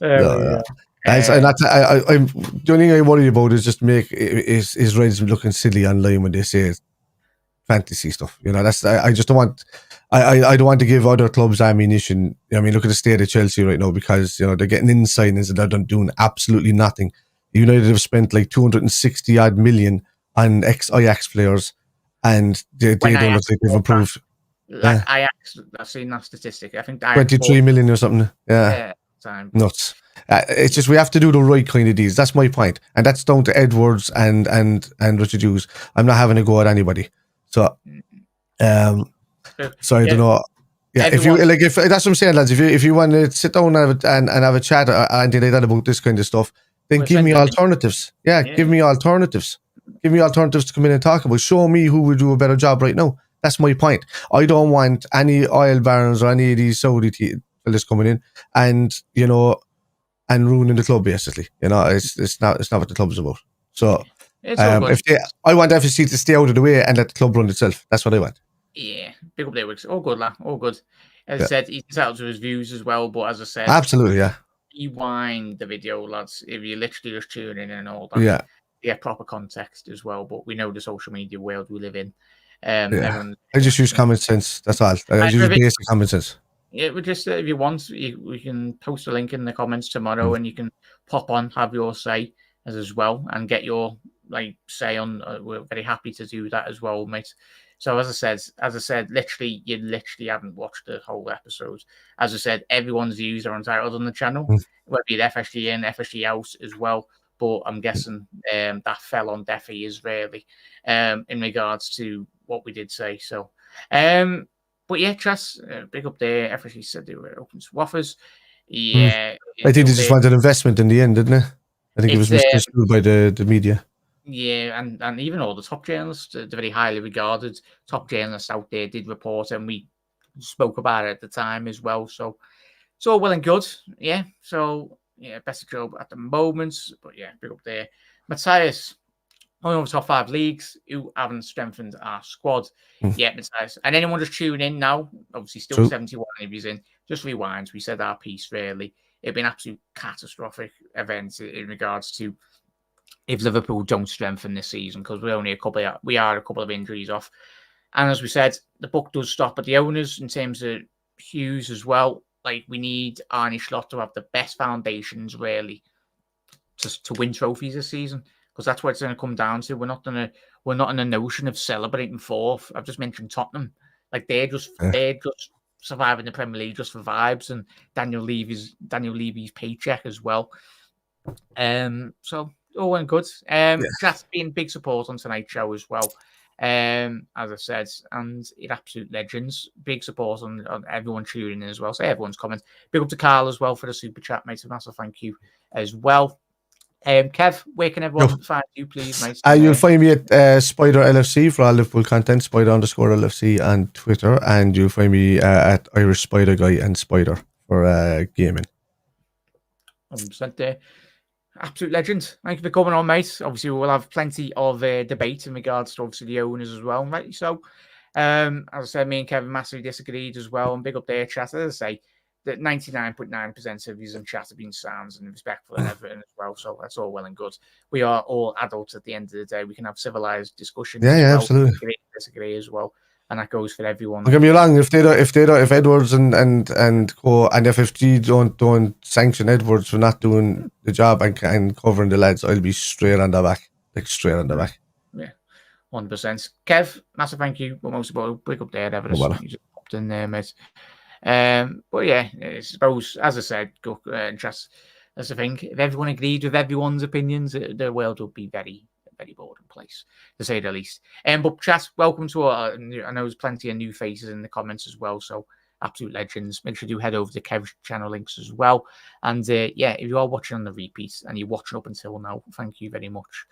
S1: Yeah.
S2: The only thing I worry about is just make is Reds looking silly online when they say fantasy stuff. You know, that's I just don't want. I don't want to give other clubs ammunition. I mean, look at the state of Chelsea right now because they're getting in signings and they're doing absolutely nothing. United have spent like 260 odd million on ex-Ajax players, and they don't look like they've improved.
S1: Ajax, I've seen that statistic. I think
S2: 23 million or something. Yeah. Nuts. It's just we have to do the right kind of deals. That's my point, and that's down to Edwards and Richard Hughes. I'm not having a go at anybody. So, so I don't know. Yeah, if that's what I'm saying, lads. If you want to sit down and have a chat or anything like that about this kind of stuff, then give me alternatives. Yeah, give me alternatives. Give me alternatives to come in and talk about. Show me who would do a better job right now. That's my point. I don't want any oil barons or any of these Saudi fellas coming in and ruining the club. Basically, it's not what the club's about. So, I want FSC to stay out of the way and let the club run itself. That's what I want.
S1: Yeah, big up there, Wicks. All good, lad. All good. As I said, he's entitled to his views as well. But as I said,
S2: absolutely, yeah.
S1: Rewind the video, lads. If you literally just tune in and all that, proper context as well. But we know the social media world we live in.
S2: I just use common sense. That's all. I use basic common sense.
S1: Yeah, we just if you want, we can post a link in the comments tomorrow, and you can pop on, have your say as well, and get your say on. We're very happy to do that as well, mate. So as I said, literally, you literally haven't watched the whole episode. As I said, everyone's views are entitled on the channel, whether you're FSG in, FSG out as well. But I'm guessing that fell on deaf ears really, in regards to what we did say. So, but yeah, Chas, big up there. FSG said they were open to offers. Yeah,
S2: I think they just wanted investment in the end, didn't they? I think it was misconstrued by the media.
S1: Yeah, and even all the top journalists, the very highly regarded top journalists out there did report, and we spoke about it at the time as well. So it's all well and good, yeah. So best job at the moment. But yeah, big up there. Matthias, only over top 5 leagues who haven't strengthened our squad. Yeah, Matthias. And anyone just tuning in now, obviously still 71 if he's in, just rewind. We said our piece, really. It'd be an absolute catastrophic event in regards to if Liverpool don't strengthen this season, because we are a couple of injuries off. And as we said, the buck does stop at the owners in terms of Hughes as well. Like, we need Arne Slot to have the best foundations, really, to win trophies this season, because that's what it's going to come down to. We're not in a notion of celebrating fourth. I've just mentioned Tottenham. Like, they're just surviving the Premier League just for vibes, and Daniel Levy's paycheck as well. So all went good. Chat's been big support on tonight's show as well. As I said, and it absolute legends. Big support on everyone tuning in as well. So everyone's comments. Big up to Carl as well for the super chat, mate. A massive thank you as well. Kev, where can everyone find you, please, mate?
S2: You'll find me at Spider LFC for all Liverpool content, Spider_LFC on Twitter, and you'll find me at Irish Spider Guy and Spider for gaming.
S1: 100% there. Absolute legend. Thank you for coming on, mate. Obviously, we'll have plenty of debate in regards to obviously the owners as well, right? So, as I said, me and Kevin massively disagreed as well, and big up their chat. As I say, that 99.9% of views and chat have been sound and respectful and everything as well. So that's all well and good. We are all adults at the end of the day. We can have civilized discussions.
S2: Yeah, absolutely.
S1: Disagree as well, and that goes for everyone.
S2: Don't get me wrong. If Edwards and FFG don't sanction Edwards for not doing the job and covering the lads, I'll be straight on the back,
S1: Yeah, 100%. Kev, massive thank you. But most of all, big up there, Everest. You just popped in there, mate. But yeah, I suppose, as I said, just that's the thing. If everyone agreed with everyone's opinions, the world would be very, very boring place, to say the least. But chat, welcome to I know there's plenty of new faces in the comments as well, so absolute legends. Make sure you head over to Kev's channel links as well. And yeah, if you are watching on the repeat and you're watching up until now, thank you very much.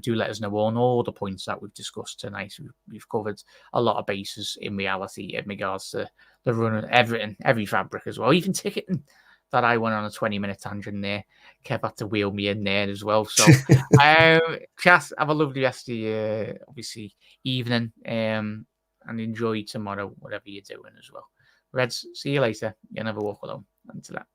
S1: Do let us know on all the points that we've discussed tonight. We've covered a lot of bases in reality in regards to the run of everything, every fabric as well, even ticketing. That I went on a 20-minute tangent there. Kev had to wheel me in there as well. So, chat, have a lovely rest of your obviously evening, and enjoy tomorrow, whatever you're doing as well. Reds, see you later. You never walk alone. Until that.